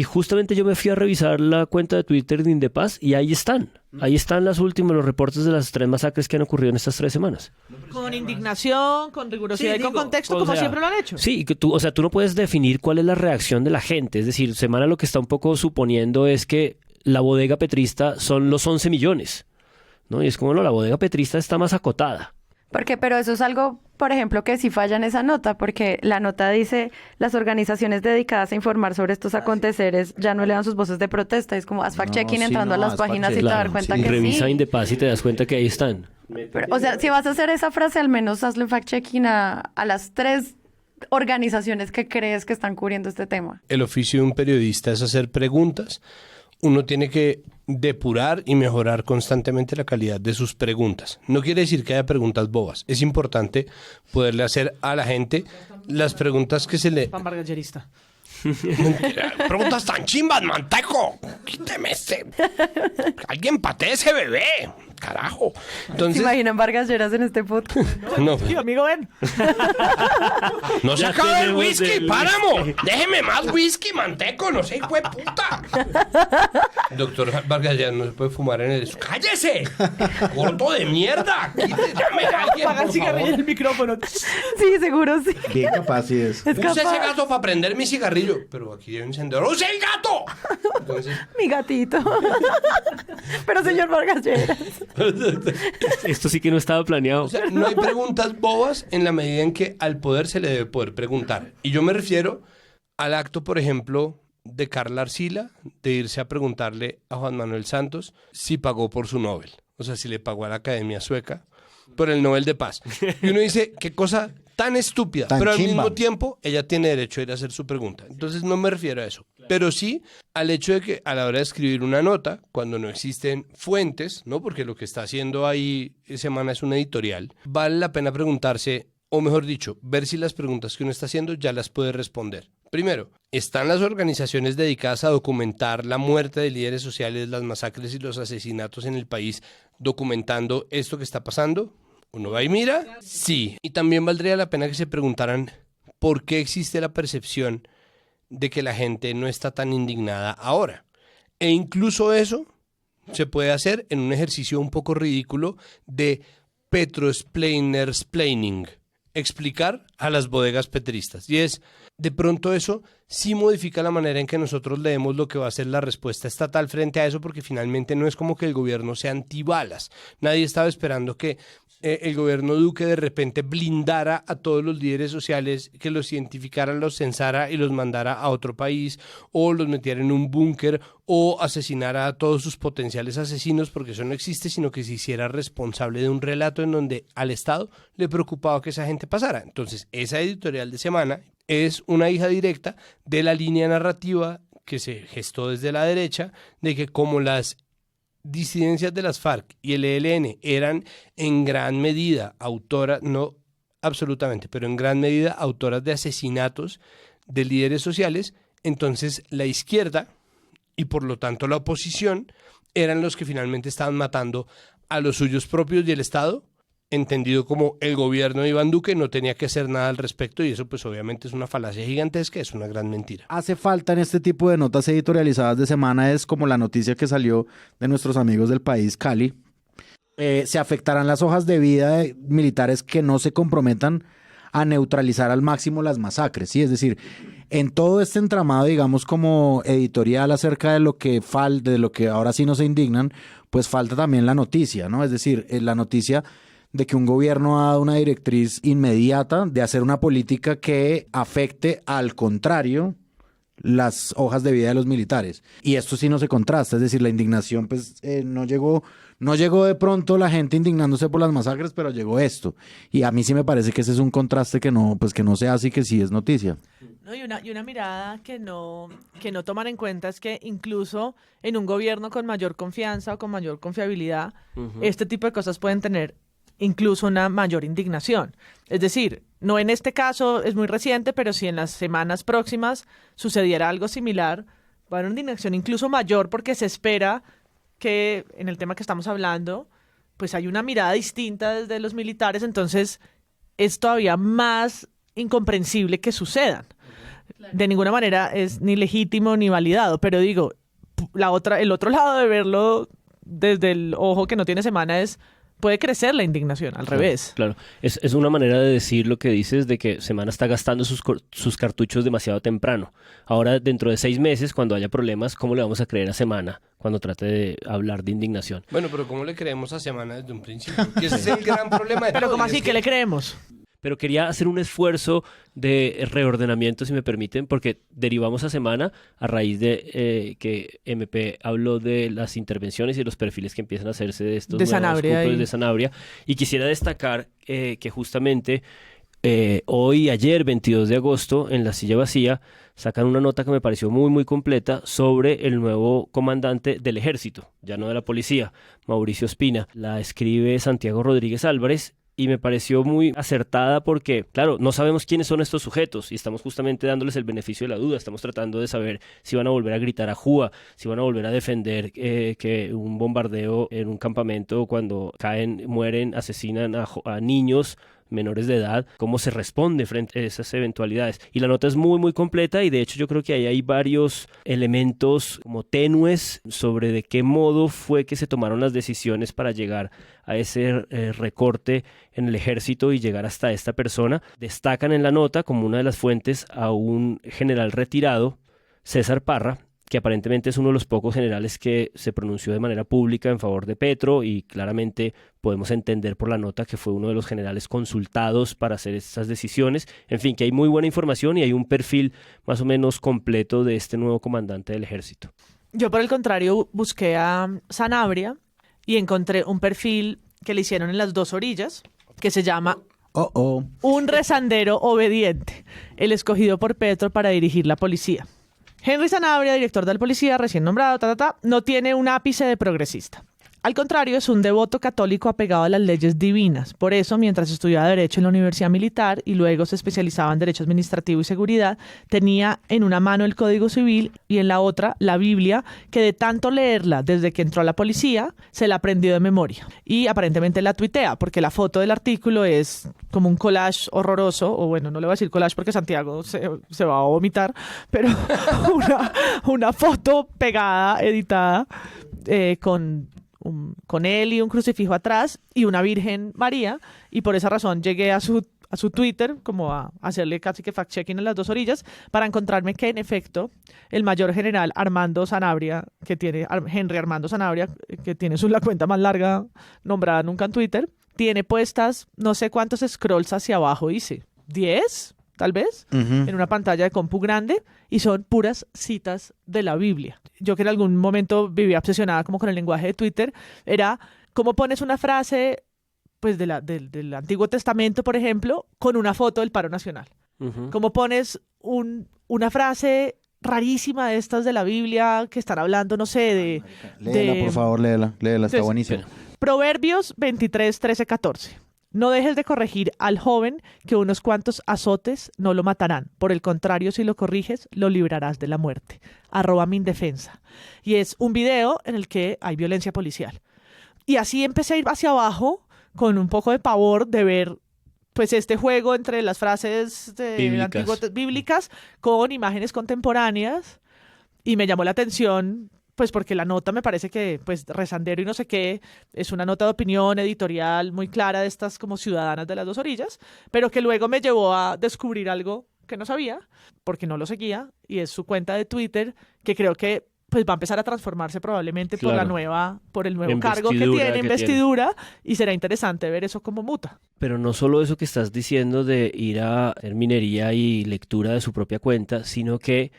la cuenta de Twitter de Indepaz y ahí están los reportes de las 3 masacres que han ocurrido en estas 3 semanas. Con indignación, con rigurosidad y con contexto, como siempre lo han hecho. Sí, que tú no puedes definir cuál es la reacción de la gente. Es decir, Semana lo que está un poco suponiendo es que la bodega petrista son los 11 millones. ¿No? Y es como, la bodega petrista está más acotada. Pero eso es algo, por ejemplo, que sí falla en esa nota, porque la nota dice, las organizaciones dedicadas a informar sobre estos aconteceres ya no le dan sus voces de protesta. Es como, haz fact-checking entrando a las páginas y te dar cuenta que sí. Revisa Indepaz y te das cuenta que ahí están. Pero, si vas a hacer esa frase, al menos hazle fact-checking a las 3 organizaciones que crees que están cubriendo este tema. El oficio de un periodista es hacer preguntas. Uno tiene que depurar y mejorar constantemente la calidad de sus preguntas. No quiere decir que haya preguntas bobas. Es importante poderle hacer a la gente las preguntas que se le... Pan Vargallerista. Preguntas tan chimbas, manteco. Quíteme alguien patee ese bebé. Carajo. Entonces, ¿se imaginan Vargas Lleras en este podcast? No. Sí, amigo, ven. No se acabe el whisky, páramo. Déjeme más whisky, manteco. No sé, hijo de puta. Doctor Vargas Lleras, no se puede fumar en el... ¡Cállese! ¡Gordo de mierda! Llame a alguien, apaga el cigarrillo en el micrófono. Sí, seguro, sí. Bien capaz, sí es. Use ese gato para prender mi cigarrillo. Pero aquí hay un encendedor. ¡Use el gato! Entonces... Mi gatito. Pero señor Vargas Lleras. Esto sí que no estaba planeado. O sea, no hay preguntas bobas en la medida en que al poder se le debe poder preguntar. Y yo me refiero al acto, por ejemplo, de Carla Arcila, de irse a preguntarle a Juan Manuel Santos si pagó por su Nobel. O sea, si le pagó a la Academia Sueca por el Nobel de Paz. Y uno dice, qué cosa tan estúpida, pero al mismo tiempo ella tiene derecho a ir a hacer su pregunta. Entonces no me refiero a eso, pero sí al hecho de que a la hora de escribir una nota, cuando no existen fuentes, ¿no? Porque lo que está haciendo ahí Semana es un editorial, vale la pena preguntarse, o mejor dicho, ver si las preguntas que uno está haciendo ya las puede responder. Primero, ¿están las organizaciones dedicadas a documentar la muerte de líderes sociales, las masacres y los asesinatos en el país, documentando esto que está pasando? Uno va y mira, sí. Y también valdría la pena que se preguntaran por qué existe la percepción de que la gente no está tan indignada ahora. E incluso eso se puede hacer en un ejercicio un poco ridículo de Petro-splaining, explicar a las bodegas petristas. Y es, de pronto eso sí modifica la manera en que nosotros leemos lo que va a ser la respuesta estatal frente a eso, porque finalmente no es como que el gobierno sea antibalas. Nadie estaba esperando que el gobierno Duque de repente blindara a todos los líderes sociales, que los identificara, los censara y los mandara a otro país, o los metiera en un búnker, o asesinara a todos sus potenciales asesinos, porque eso no existe, sino que se hiciera responsable de un relato en donde al Estado le preocupaba que esa gente pasara. Entonces, esa editorial de Semana es una hija directa de la línea narrativa que se gestó desde la derecha, de que como las disidencias de las FARC y el ELN eran en gran medida autoras, no absolutamente, pero en gran medida autoras de asesinatos de líderes sociales, entonces la izquierda y por lo tanto la oposición eran los que finalmente estaban matando a los suyos propios, y el Estado, entendido como el gobierno de Iván Duque, no tenía que hacer nada al respecto, y eso pues obviamente es una falacia gigantesca, es una gran mentira. Hace falta en este tipo de notas editorializadas de Semana, es como la noticia que salió de nuestros amigos del país, Cali. Se afectarán las hojas de vida de militares que no se comprometan a neutralizar al máximo las masacres, ¿sí? Es decir, en todo este entramado, digamos, como editorial acerca de lo que de lo que ahora sí nos indignan, pues falta también la noticia, ¿no? Es decir, la noticia de que un gobierno ha dado una directriz inmediata de hacer una política que afecte al contrario las hojas de vida de los militares. Y esto sí no se contrasta, es decir, la indignación pues no llegó de pronto la gente indignándose por las masacres, pero llegó esto. Y a mí sí me parece que ese es un contraste que no se hace y que sí es noticia. No, y una mirada que no toman en cuenta es que incluso en un gobierno con mayor confianza o con mayor confiabilidad, este tipo de cosas pueden tener incluso una mayor indignación. Es decir, no en este caso es muy reciente, pero si en las semanas próximas sucediera algo similar, va a haber una indignación incluso mayor, porque se espera que en el tema que estamos hablando, pues hay una mirada distinta desde los militares, entonces es todavía más incomprensible que sucedan. De ninguna manera es ni legítimo ni validado, pero digo, el otro lado de verlo desde el ojo que no tiene Semana es: puede crecer la indignación, al revés. Claro, es una manera de decir lo que dices, de que Semana está gastando sus cartuchos demasiado temprano. Ahora, dentro de 6 meses, cuando haya problemas, ¿cómo le vamos a creer a Semana cuando trate de hablar de indignación? Bueno, pero ¿cómo le creemos a Semana desde un principio? Que ese es el gran problema de todo. Pero ¿cómo así? ¿Qué le creemos? Pero quería hacer un esfuerzo de reordenamiento, si me permiten, porque derivamos a Semana a raíz de que MP habló de las intervenciones y de los perfiles que empiezan a hacerse de estos nuevos cúpulas de Sanabria. Y quisiera destacar que justamente hoy, ayer, 22 de agosto, en La Silla Vacía, sacan una nota que me pareció muy, muy completa sobre el nuevo comandante del Ejército, ya no de la policía, Mauricio Espina. La escribe Santiago Rodríguez Álvarez, y me pareció muy acertada porque, claro, no sabemos quiénes son estos sujetos y estamos justamente dándoles el beneficio de la duda. Estamos tratando de saber si van a volver a gritar ajúa, si van a volver a defender que un bombardeo en un campamento, cuando mueren, asesinan a niños menores de edad, cómo se responde frente a esas eventualidades. Y la nota es muy, muy completa, y de hecho yo creo que ahí hay varios elementos como tenues sobre de qué modo fue que se tomaron las decisiones para llegar a ese recorte en el ejército y llegar hasta esta persona. Destacan en la nota como una de las fuentes a un general retirado, César Parra, que aparentemente es uno de los pocos generales que se pronunció de manera pública en favor de Petro, y claramente podemos entender por la nota que fue uno de los generales consultados para hacer estas decisiones. En fin, que hay muy buena información y hay un perfil más o menos completo de este nuevo comandante del ejército. Yo, por el contrario, busqué a Sanabria y encontré un perfil que le hicieron en Las Dos Orillas, que se llama Un rezandero obediente, el escogido por Petro para dirigir la policía. Henry Sanabria, director de la policía, recién nombrado, no tiene un ápice de progresista. Al contrario, es un devoto católico apegado a las leyes divinas. Por eso, mientras estudiaba Derecho en la Universidad Militar y luego se especializaba en Derecho Administrativo y Seguridad, tenía en una mano el Código Civil y en la otra la Biblia, que de tanto leerla desde que entró a la policía, se la aprendió de memoria. Y aparentemente la tuitea, porque la foto del artículo es como un collage horroroso, o bueno, no le voy a decir collage porque Santiago se va a vomitar, pero una foto pegada, editada, con él y un crucifijo atrás y una Virgen María, y por esa razón llegué a su Twitter como a hacerle casi que fact-checking en Las Dos Orillas para encontrarme que en efecto el mayor general Armando Sanabria, que tiene Henry Armando Sanabria, que tiene la cuenta más larga nombrada nunca en Twitter, tiene puestas no sé cuántos scrolls hacia abajo, dice 10, tal vez, en una pantalla de compu grande, y son puras citas de la Biblia. Yo que en algún momento vivía obsesionada como con el lenguaje de Twitter, era cómo pones una frase pues del Antiguo Testamento, por ejemplo, con una foto del paro nacional. Cómo pones una frase rarísima de estas de la Biblia que están hablando, no sé, Léela, por favor, léela, está buenísima. Proverbios 23, 13, 14. No dejes de corregir al joven, que unos cuantos azotes no lo matarán. Por el contrario, si lo corriges, lo librarás de la muerte. @mindefensa. Y es un video en el que hay violencia policial. Y así empecé a ir hacia abajo con un poco de pavor de ver pues este juego entre las frases bíblicas con imágenes contemporáneas, y me llamó la atención pues porque la nota me parece que pues Rezandero y no sé qué es una nota de opinión editorial muy clara de estas como ciudadanas de las dos orillas, pero que luego me llevó a descubrir algo que no sabía porque no lo seguía, y es su cuenta de Twitter, que creo que pues va a empezar a transformarse probablemente por el nuevo cargo que tiene, investidura, y será interesante ver eso cómo muta. Pero no solo eso que estás diciendo de ir a hacer minería y lectura de su propia cuenta, sino que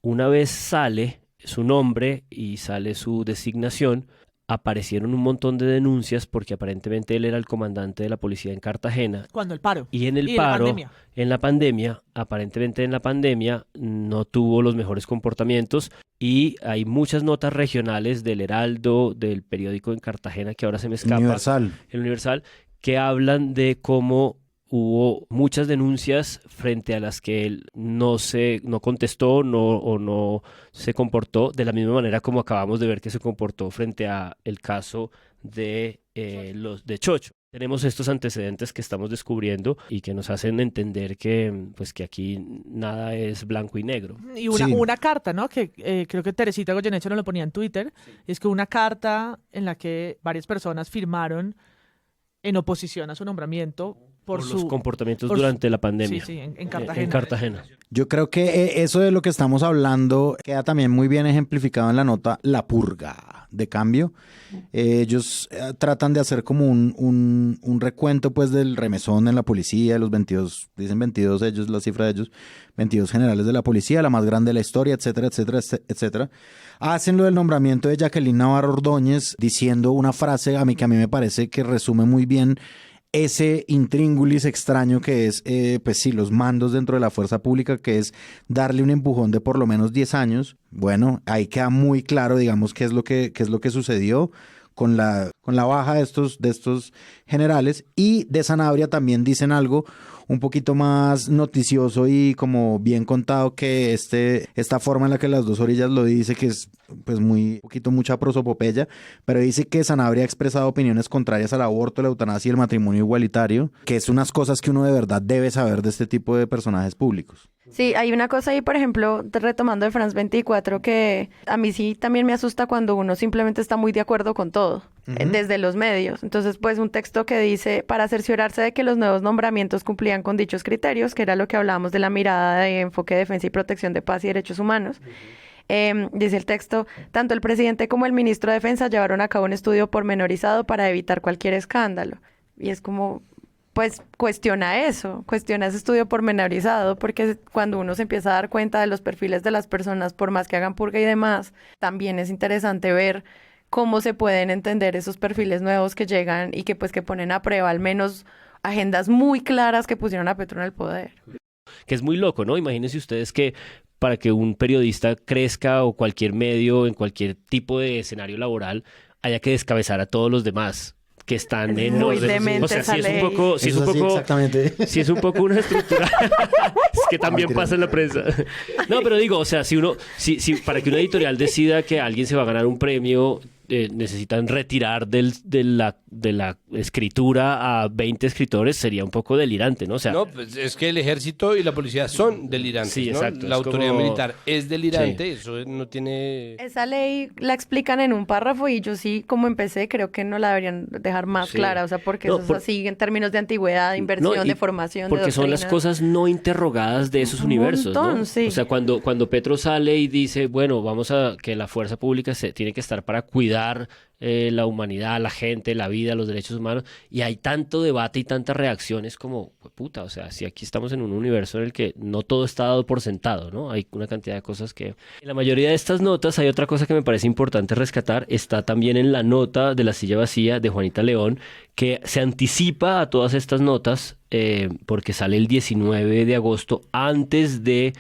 una vez sale su nombre y sale su designación, aparecieron un montón de denuncias porque aparentemente él era el comandante de la policía en Cartagena. Cuando el paro. Y en el paro, aparentemente en la pandemia, no tuvo los mejores comportamientos, y hay muchas notas regionales del Heraldo, del periódico en Cartagena, que ahora se me escapa. El Universal, que hablan de cómo hubo muchas denuncias frente a las que él no contestó o no se comportó de la misma manera como acabamos de ver que se comportó frente a el caso de los de Chocho. Tenemos estos antecedentes que estamos descubriendo y que nos hacen entender que aquí nada es blanco y negro. Y una carta, ¿no? Que creo que Teresita Goyeneche nos lo ponía en Twitter. Es que una carta en la que varias personas firmaron en oposición a su nombramiento por los comportamientos durante la pandemia. Sí, en Cartagena. En Cartagena. Yo creo que eso de lo que estamos hablando queda también muy bien ejemplificado en la nota La Purga de Cambio. Ellos tratan de hacer como un recuento pues del remesón en la policía, de los 22, dicen 22 ellos, la cifra de ellos, 22 generales de la policía, la más grande de la historia, etcétera, etcétera, etcétera. Hacen lo del nombramiento de Jacqueline Navarro Ordóñez diciendo una frase que a mí me parece que resume muy bien ese intríngulis extraño que es, los mandos dentro de la fuerza pública, que es darle un empujón de por lo menos 10 años. Bueno, ahí queda muy claro, digamos, qué es lo que sucedió con la baja de estos generales. Y de Sanabria también dicen algo un poquito más noticioso y como bien contado, que esta forma en la que las dos orillas lo dice, que es pues mucha prosopopeya, pero dice que Sanabria ha expresado opiniones contrarias al aborto, la eutanasia y el matrimonio igualitario, que es unas cosas que uno de verdad debe saber de este tipo de personajes públicos. Sí, hay una cosa ahí, por ejemplo, retomando de France 24, que a mí sí también me asusta cuando uno simplemente está muy de acuerdo con todo, desde los medios. Entonces, pues un texto que dice, para cerciorarse de que los nuevos nombramientos cumplían con dichos criterios, que era lo que hablábamos de la mirada de enfoque de defensa y protección de paz y derechos humanos. Dice el texto, tanto el presidente como el ministro de Defensa llevaron a cabo un estudio pormenorizado para evitar cualquier escándalo. Y es como, pues cuestiona ese estudio pormenorizado, porque cuando uno se empieza a dar cuenta de los perfiles de las personas, por más que hagan purga y demás, también es interesante ver cómo se pueden entender esos perfiles nuevos que llegan y que ponen a prueba al menos agendas muy claras que pusieron a Petro en el poder. Que es muy loco, ¿no? Imagínense ustedes que para que un periodista crezca o cualquier medio en cualquier tipo de escenario laboral haya que descabezar a todos los demás que están en orden. O sea, si es un poco una estructura es que también pasa en la prensa. No, pero digo, o sea, si para que una editorial decida que alguien se va a ganar un premio, necesitan retirar de la escritura a 20 escritores, sería un poco delirante, ¿no? O sea, no, pues es que el ejército y la policía son delirantes, sí, ¿no? Exacto, la autoridad militar es delirante, sí. Eso no tiene... Esa ley la explican en un párrafo y yo sí, como empecé, creo que no la deberían dejar más clara, o sea, porque eso es así en términos de antigüedad, de inversión, de formación, porque de doctrina. Son las cosas no interrogadas de esos universos, montón, ¿no? Sí. O sea, cuando Petro sale y dice, bueno, vamos a que la fuerza pública tiene que estar para cuidar la humanidad, la gente, la vida, los derechos humanos, y hay tanto debate y tantas reacciones como, puta, o sea, si aquí estamos en un universo en el que no todo está dado por sentado, ¿no? Hay una cantidad de cosas que... En la mayoría de estas notas hay otra cosa que me parece importante rescatar, está también en la nota de La Silla Vacía de Juanita León, que se anticipa a todas estas notas porque sale el 19 de agosto antes de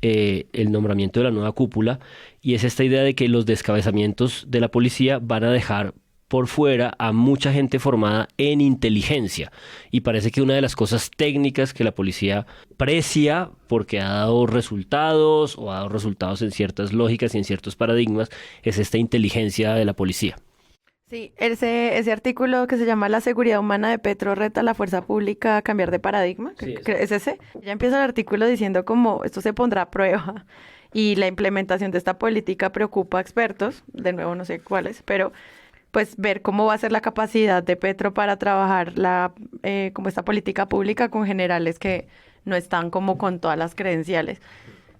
el nombramiento de la nueva cúpula, y es esta idea de que los descabezamientos de la policía van a dejar por fuera a mucha gente formada en inteligencia, y parece que una de las cosas técnicas que la policía precia porque ha dado resultados o ha dado resultados en ciertas lógicas y en ciertos paradigmas es esta inteligencia de la policía. Sí, ese artículo que se llama La seguridad humana de Petro reta a la fuerza pública a cambiar de paradigma, ¿es ese? Ya empieza el artículo diciendo como esto se pondrá a prueba y la implementación de esta política preocupa a expertos, de nuevo no sé cuáles, pero pues ver cómo va a ser la capacidad de Petro para trabajar como esta política pública con generales que no están como con todas las credenciales.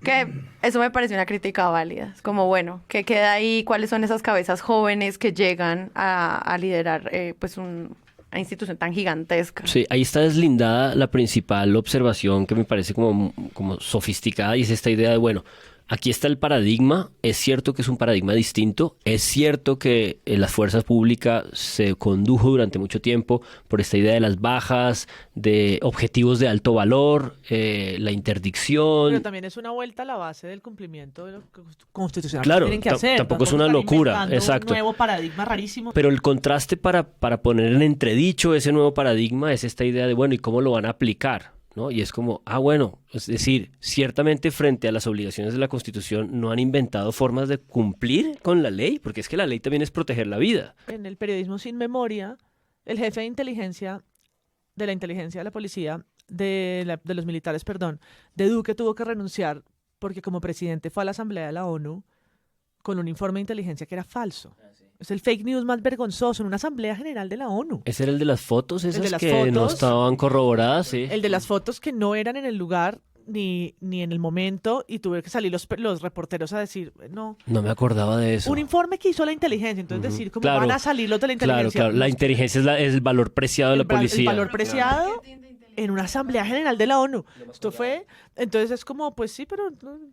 Que eso me parece una crítica válida. Es como, bueno, ¿qué queda ahí? ¿Cuáles son esas cabezas jóvenes que llegan a liderar pues una institución tan gigantesca? Sí, ahí está deslindada la principal observación que me parece como sofisticada, y es esta idea de, bueno, aquí está el paradigma, es cierto que es un paradigma distinto, es cierto que las fuerzas públicas se condujo durante mucho tiempo por esta idea de las bajas, de objetivos de alto valor, la interdicción. Pero también es una vuelta a la base del cumplimiento de lo constitucional claro, que tienen que hacer. Tampoco es una locura, exacto. Un nuevo paradigma rarísimo. Pero el contraste para poner en entredicho ese nuevo paradigma es esta idea de, bueno, ¿y cómo lo van a aplicar? ¿No? Y es como, bueno, es decir, ciertamente frente a las obligaciones de la Constitución no han inventado formas de cumplir con la ley, porque es que la ley también es proteger la vida. En el periodismo sin memoria, el jefe de la inteligencia de la policía, de los militares, de Duque tuvo que renunciar porque como presidente fue a la Asamblea de la ONU con un informe de inteligencia que era falso. Es el fake news más vergonzoso en una Asamblea General de la ONU. ¿Ese era el de las fotos? Esas de las que fotos, no estaban corroboradas, sí. El de las fotos que no eran en el lugar ni en el momento, y tuve que salir los reporteros a decir, no. No me acordaba de eso. Un informe que hizo la inteligencia, entonces decir cómo van a salir los de la inteligencia. Claro, la inteligencia es el valor preciado de la policía. El valor preciado en una Asamblea General de la ONU. Esto fue, entonces es como, pues sí, pero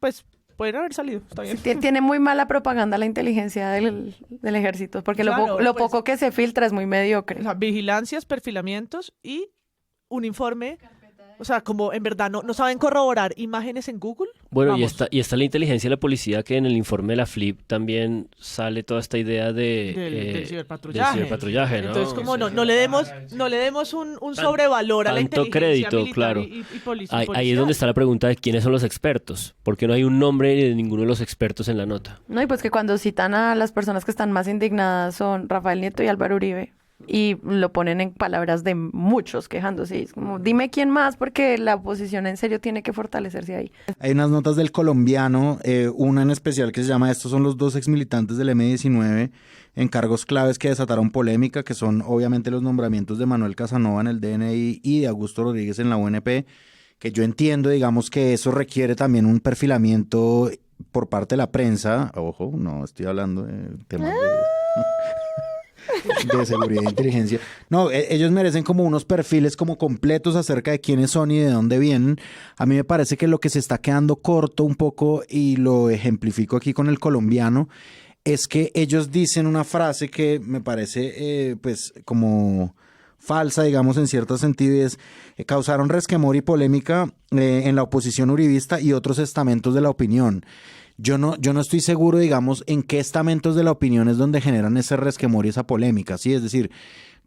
pues... pueden haber salido, está bien. Sí, tiene muy mala propaganda la inteligencia del ejército, porque claro, lo poco que se filtra es muy mediocre. O sea, vigilancias, perfilamientos y un informe. O sea, como en verdad no saben corroborar imágenes en Google. Bueno, y está la inteligencia de la policía, que en el informe de la FLIP también sale toda esta idea del ciberpatrullaje. Del ciberpatrullaje, ¿no? Entonces, como no le demos un sobrevalor a la inteligencia crédito, militar claro. y policial. Ahí es donde está la pregunta de quiénes son los expertos, porque no hay un nombre de ninguno de los expertos en la nota. No, y pues que cuando citan a las personas que están más indignadas son Rafael Nieto y Álvaro Uribe. Y lo ponen en palabras de muchos quejándose. Es como, dime quién más, porque la oposición en serio tiene que fortalecerse ahí. Hay unas notas del Colombiano, una en especial que se llama "Estos son los dos exmilitantes del M-19 en cargos claves que desataron polémica", que son obviamente los nombramientos de Manuel Casanova en el DNI y de Augusto Rodríguez en la UNP, que yo entiendo, digamos, que eso requiere también un perfilamiento por parte de la prensa. Ojo, no estoy hablando de temas de seguridad e inteligencia. No, ellos merecen como unos perfiles como completos acerca de quiénes son y de dónde vienen. A mí me parece que lo que se está quedando corto un poco, y lo ejemplifico aquí con el Colombiano, es que ellos dicen una frase que me parece pues como falsa, digamos, en cierto sentido, y es: causaron resquemor y polémica en la oposición uribista y otros estamentos de la opinión. Yo no estoy seguro, digamos, en qué estamentos de la opinión es donde generan ese resquemor y esa polémica, ¿sí? Es decir,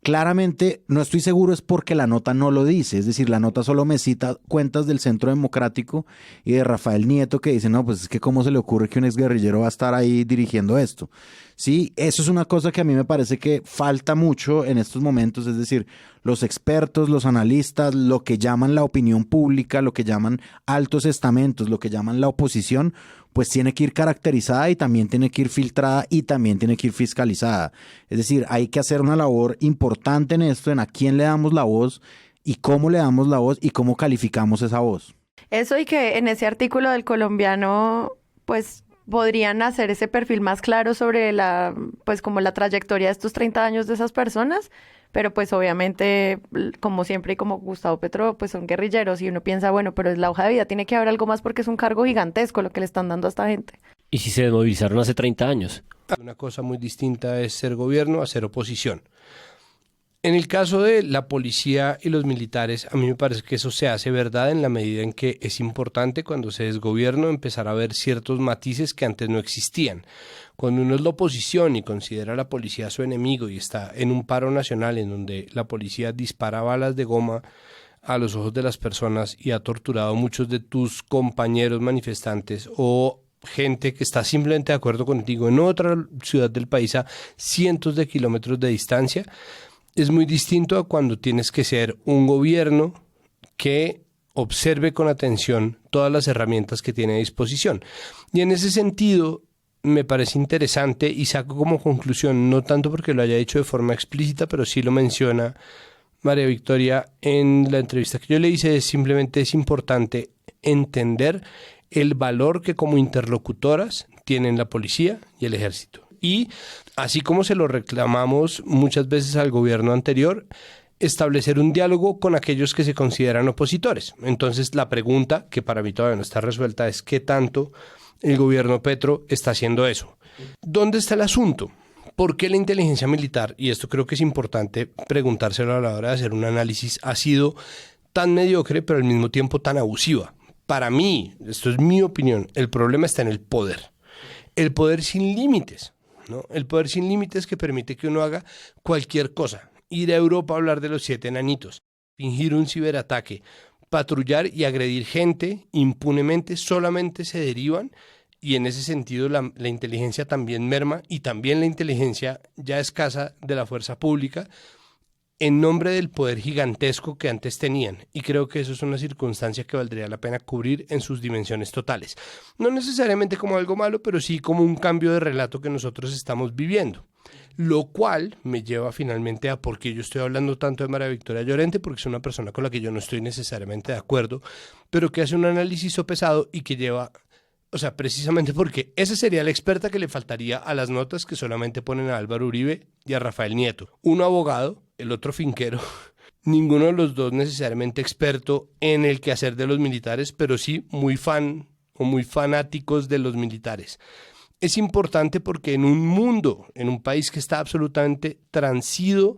claramente no estoy seguro es porque la nota no lo dice, es decir, la nota solo me cita cuentas del Centro Democrático y de Rafael Nieto que dicen, no, pues es que cómo se le ocurre que un exguerrillero va a estar ahí dirigiendo esto. Sí, eso es una cosa que a mí me parece que falta mucho en estos momentos, es decir, los expertos, los analistas, lo que llaman la opinión pública, lo que llaman altos estamentos, lo que llaman la oposición, pues tiene que ir caracterizada y también tiene que ir filtrada y también tiene que ir fiscalizada. Es decir, hay que hacer una labor importante en esto, en a quién le damos la voz y cómo le damos la voz y cómo calificamos esa voz. Eso, y que en ese artículo del Colombiano, pues podrían hacer ese perfil más claro sobre pues como la trayectoria de estos 30 años de esas personas, pero pues obviamente, como siempre y como Gustavo Petro, pues son guerrilleros y uno piensa, bueno, pero es la hoja de vida, tiene que haber algo más porque es un cargo gigantesco lo que le están dando a esta gente. ¿Y si se desmovilizaron hace 30 años? Una cosa muy distinta es ser gobierno a ser oposición. En el caso de la policía y los militares, a mí me parece que eso se hace verdad en la medida en que es importante cuando se es gobierno empezar a ver ciertos matices que antes no existían. Cuando uno es la oposición y considera a la policía su enemigo y está en un paro nacional en donde la policía dispara balas de goma a los ojos de las personas y ha torturado a muchos de tus compañeros manifestantes o gente que está simplemente de acuerdo contigo en otra ciudad del país a cientos de kilómetros de distancia, es muy distinto a cuando tienes que ser un gobierno que observe con atención todas las herramientas que tiene a disposición. Y en ese sentido me parece interesante y saco como conclusión, no tanto porque lo haya dicho de forma explícita, pero sí lo menciona María Victoria en la entrevista que yo le hice, simplemente es importante entender el valor que como interlocutoras tienen la policía y el ejército. Y así como se lo reclamamos muchas veces al gobierno anterior, establecer un diálogo con aquellos que se consideran opositores. Entonces la pregunta, que para mí todavía no está resuelta, es ¿qué tanto el gobierno Petro está haciendo eso? ¿Dónde está el asunto? ¿Por qué la inteligencia militar, y esto creo que es importante preguntárselo a la hora de hacer un análisis, ha sido tan mediocre pero al mismo tiempo tan abusiva? Para mí, esto es mi opinión, el problema está en el poder. El poder sin límites, ¿no? El poder sin límites que permite que uno haga cualquier cosa. Ir a Europa a hablar de los 7 enanitos, fingir un ciberataque, patrullar y agredir gente impunemente, solamente se derivan, y en ese sentido la inteligencia también merma, y también la inteligencia ya escasa de la fuerza pública, en nombre del poder gigantesco que antes tenían, y creo que eso es una circunstancia que valdría la pena cubrir en sus dimensiones totales. No necesariamente como algo malo, pero sí como un cambio de relato que nosotros estamos viviendo. Lo cual me lleva finalmente a por qué yo estoy hablando tanto de María Victoria Llorente, porque es una persona con la que yo no estoy necesariamente de acuerdo, pero que hace un análisis sopesado y que lleva, o sea, precisamente porque esa sería la experta que le faltaría a las notas que solamente ponen a Álvaro Uribe y a Rafael Nieto. Uno abogado, el otro finquero, ninguno de los dos necesariamente experto en el quehacer de los militares, pero sí muy fan o muy fanáticos de los militares. Es importante porque en un mundo, en un país que está absolutamente transido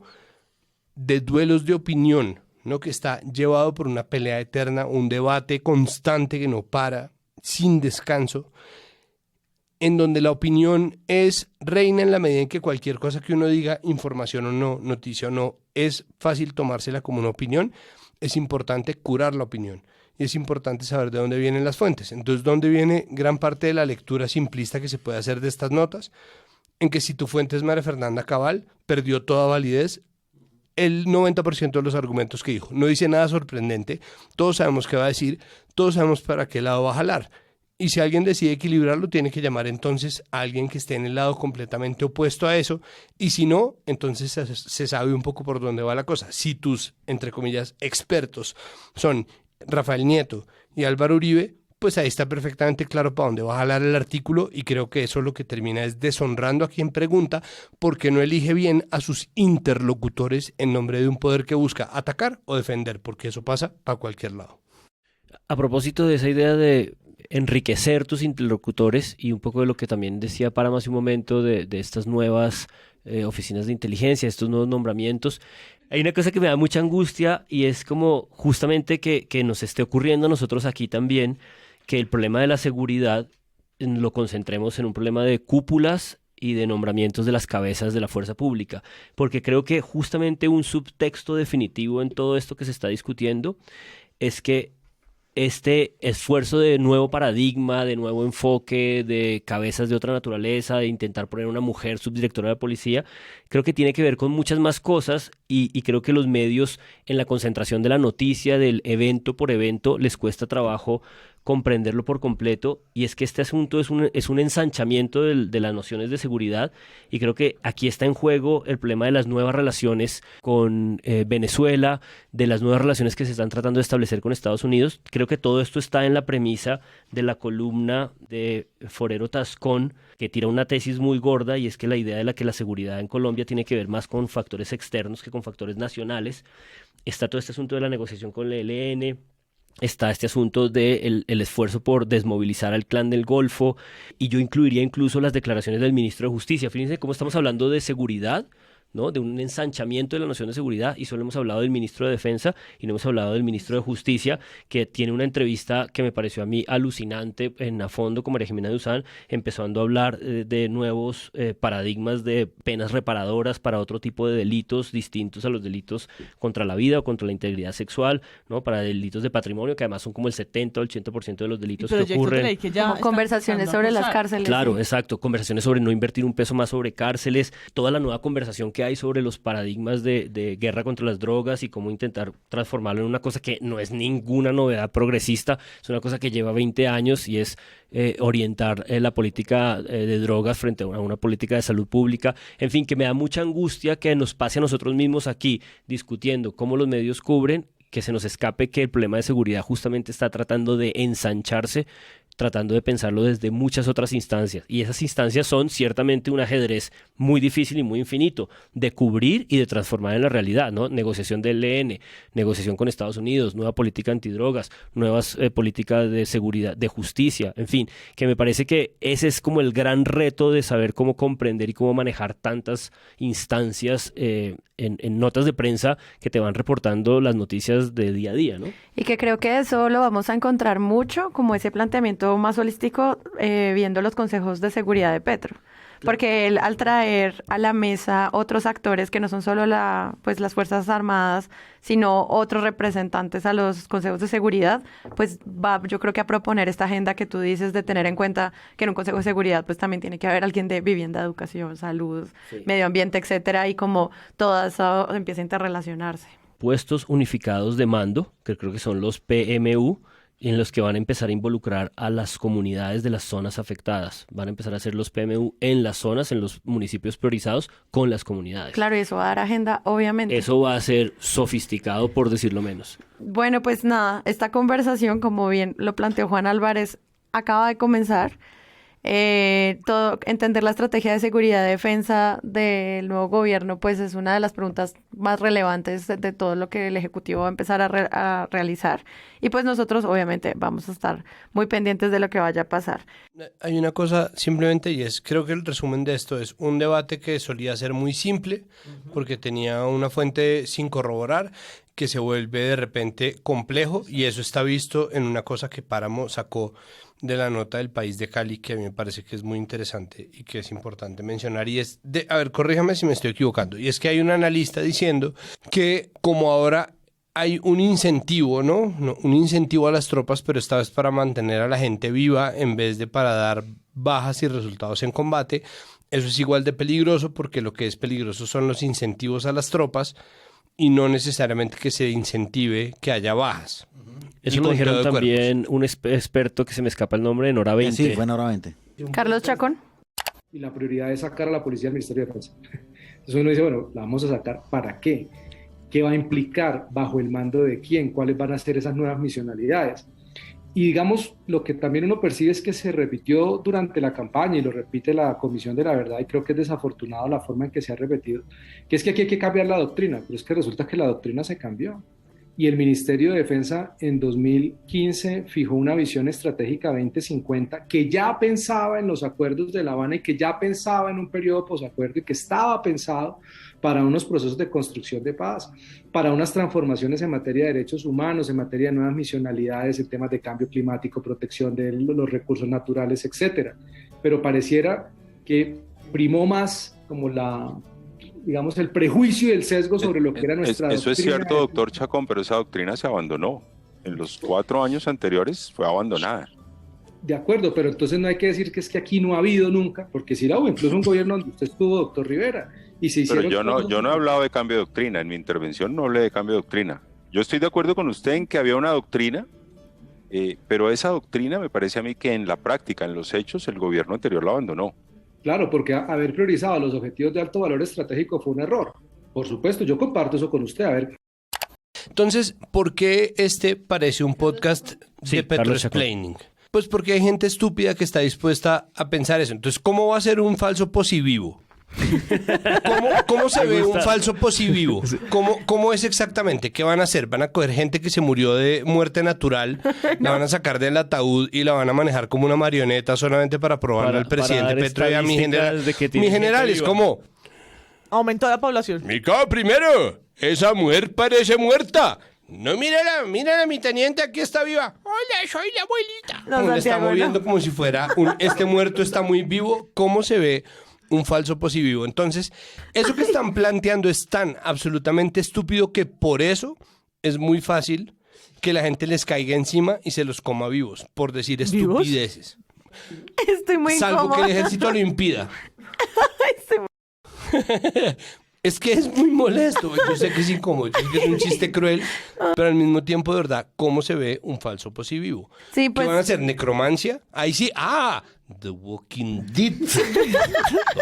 de duelos de opinión, ¿no? Que está llevado por una pelea eterna, un debate constante que no para, sin descanso, en donde la opinión es reina en la medida en que cualquier cosa que uno diga, información o no, noticia o no, es fácil tomársela como una opinión. Es importante curar la opinión y es importante saber de dónde vienen las fuentes. Entonces, ¿dónde viene gran parte de la lectura simplista que se puede hacer de estas notas? En que si tu fuente es María Fernanda Cabal, perdió toda validez el 90% de los argumentos que dijo. No dice nada sorprendente, todos sabemos qué va a decir, todos sabemos para qué lado va a jalar. Y si alguien decide equilibrarlo, tiene que llamar entonces a alguien que esté en el lado completamente opuesto a eso. Y si no, entonces se sabe un poco por dónde va la cosa. Si tus, entre comillas, expertos son Rafael Nieto y Álvaro Uribe, pues ahí está perfectamente claro para dónde va a jalar el artículo, y creo que eso lo que termina es deshonrando a quien pregunta porque no elige bien a sus interlocutores en nombre de un poder que busca atacar o defender, porque eso pasa para cualquier lado. A propósito de esa idea de enriquecer tus interlocutores y un poco de lo que también decía Páramo hace un momento de estas nuevas oficinas de inteligencia, estos nuevos nombramientos, hay una cosa que me da mucha angustia y es como justamente que nos esté ocurriendo a nosotros aquí también, que el problema de la seguridad lo concentremos en un problema de cúpulas y de nombramientos de las cabezas de la fuerza pública, porque creo que justamente un subtexto definitivo en todo esto que se está discutiendo es que este esfuerzo de nuevo paradigma, de nuevo enfoque, de cabezas de otra naturaleza, de intentar poner una mujer subdirectora de la policía, creo que tiene que ver con muchas más cosas y creo que los medios en la concentración de la noticia, del evento por evento, les cuesta trabajo comprenderlo por completo, y es que este asunto es un ensanchamiento de las nociones de seguridad, y creo que aquí está en juego el problema de las nuevas relaciones con Venezuela, de las nuevas relaciones que se están tratando de establecer con Estados Unidos. Creo que todo esto está en la premisa de la columna de Forero Tascón, que tira una tesis muy gorda, y es que la idea de que la seguridad en Colombia tiene que ver más con factores externos que con factores nacionales. Está todo este asunto de la negociación con el ELN, está este asunto del esfuerzo por desmovilizar al Clan del Golfo, y yo incluiría incluso las declaraciones del ministro de Justicia. Fíjense cómo estamos hablando de seguridad, ¿no? De un ensanchamiento de la noción de seguridad, y solo hemos hablado del ministro de Defensa y no hemos hablado del ministro de Justicia, que tiene una entrevista que me pareció a mí alucinante en A Fondo con María Jimena Duzán, empezando a hablar de nuevos paradigmas de penas reparadoras para otro tipo de delitos distintos a los delitos contra la vida o contra la integridad sexual, ¿no? Para delitos de patrimonio, que además son como el 70 o el 80% de los delitos que ocurren. Que como conversaciones sobre las cárceles. Claro, sí. Exacto, conversaciones sobre no invertir un peso más sobre cárceles, toda la nueva conversación que hay sobre los paradigmas de guerra contra las drogas y cómo intentar transformarlo en una cosa que no es ninguna novedad progresista, es una cosa que lleva 20 años, y es orientar la política de drogas frente a una política de salud pública. En fin, que me da mucha angustia que nos pase a nosotros mismos aquí discutiendo cómo los medios cubren, que se nos escape que el problema de seguridad justamente está tratando de ensancharse, tratando de pensarlo desde muchas otras instancias, y esas instancias son ciertamente un ajedrez muy difícil y muy infinito de cubrir y de transformar en la realidad, ¿no? Negociación del ELN, negociación con Estados Unidos, nueva política antidrogas, nuevas políticas de seguridad, de justicia, en fin, que me parece que ese es como el gran reto de saber cómo comprender y cómo manejar tantas instancias en notas de prensa que te van reportando las noticias de día a día, ¿no? Y que creo que eso lo vamos a encontrar mucho, como ese planteamiento más holístico, viendo los consejos de seguridad de Petro. Porque él, al traer a la mesa otros actores que no son solo las Fuerzas Armadas, sino otros representantes a los consejos de seguridad, pues va, yo creo que a proponer esta agenda que tú dices de tener en cuenta que en un consejo de seguridad pues también tiene que haber alguien de vivienda, educación, salud, medio ambiente, etcétera, y como todo eso empieza a interrelacionarse. Puestos unificados de mando, que creo que son los PMU, en los que van a empezar a involucrar a las comunidades de las zonas afectadas. Van a empezar a hacer los PMU en las zonas, en los municipios priorizados, con las comunidades. Claro, y eso va a dar agenda, obviamente. Eso va a ser sofisticado, por decirlo menos. Bueno, pues nada, esta conversación, como bien lo planteó Juan Álvarez, acaba de comenzar. Entender la estrategia de seguridad y defensa del nuevo gobierno, pues es una de las preguntas más relevantes de todo lo que el Ejecutivo va a empezar a realizar. Y pues nosotros obviamente vamos a estar muy pendientes de lo que vaya a pasar. Hay una cosa simplemente, y creo que el resumen de esto es un debate que solía ser muy simple, porque tenía una fuente sin corroborar, que se vuelve de repente complejo, y eso está visto en una cosa que Páramo sacó de la nota del País de Cali, que a mí me parece que es muy interesante y que es importante mencionar, y es a ver, corríjame si me estoy equivocando, y es que hay un analista diciendo que como ahora hay un incentivo, ¿no? Un incentivo a las tropas, pero esta vez para mantener a la gente viva en vez de para dar bajas y resultados en combate, eso es igual de peligroso, porque lo que es peligroso son los incentivos a las tropas y no necesariamente que se incentive que haya bajas. Eso lo dijeron también un experto que se me escapa el nombre, en Hora 20. Sí, fue en Hora 20. Carlos Chacón. Y la prioridad es sacar a la policía del Ministerio de Defensa. Entonces uno dice, bueno, la vamos a sacar, ¿para qué? ¿Qué va a implicar? ¿Bajo el mando de quién? ¿Cuáles van a ser esas nuevas misionalidades? Y digamos, lo que también uno percibe es que se repitió durante la campaña y lo repite la Comisión de la Verdad, y creo que es desafortunado la forma en que se ha repetido, que es que aquí hay que cambiar la doctrina, pero es que resulta que la doctrina se cambió. Y el Ministerio de Defensa en 2015 fijó una visión estratégica 2050 que ya pensaba en los acuerdos de La Habana y que ya pensaba en un periodo posacuerdo y que estaba pensado para unos procesos de construcción de paz, para unas transformaciones en materia de derechos humanos, en materia de nuevas misionalidades, en temas de cambio climático, protección de los recursos naturales, etcétera. Pero pareciera que primó más como digamos, el prejuicio y el sesgo sobre lo que era nuestra doctrina. Eso es cierto, doctor Chacón, pero esa doctrina se abandonó. En los 4 años anteriores fue abandonada. De acuerdo, pero entonces no hay que decir que es que aquí no ha habido nunca, porque si la hubo, incluso un gobierno donde usted estuvo, doctor Rivera, y se hicieron... Pero yo no he hablado de cambio de doctrina, en mi intervención no hablé de cambio de doctrina. Yo estoy de acuerdo con usted en que había una doctrina Pero esa doctrina me parece a mí que en la práctica, en los hechos, el gobierno anterior la abandonó. Claro, porque haber priorizado los objetivos de alto valor estratégico fue un error. Por supuesto, yo comparto eso con usted. A ver. Entonces, ¿por qué este parece un podcast de Petroexplaining? Pues porque hay gente estúpida que está dispuesta a pensar eso. Entonces, ¿cómo va a ser un falso posivivo? ¿Cómo se ve un falso posivivo? ¿Cómo es exactamente? ¿Qué van a hacer? ¿Van a coger gente que se murió de muerte natural, la van a sacar del ataúd y la van a manejar como una marioneta solamente para probarle al presidente Petro y a mi general? Mi general es como... Aumentó la población. Mica, primero, esa mujer parece muerta. No, mírala, mi teniente, aquí está viva. Hola, soy la abuelita. No, Le está moviendo como si fuera este muerto está muy vivo. ¿Cómo se ve un falso posivivo? Entonces, eso que están planteando es tan absolutamente estúpido que por eso es muy fácil que la gente les caiga encima y se los coma vivos, por decir estupideces. Estoy muy Salvo incómoda. que el ejército lo impida. Es que es muy molesto. Yo sé que es incómodo, yo sé que es un chiste cruel, pero al mismo tiempo, de verdad, ¿cómo se ve un falso posivivo? Sí, pues... ¿Qué van a hacer? ¿Necromancia? Ahí sí. ¡Ah! The Walking Dead.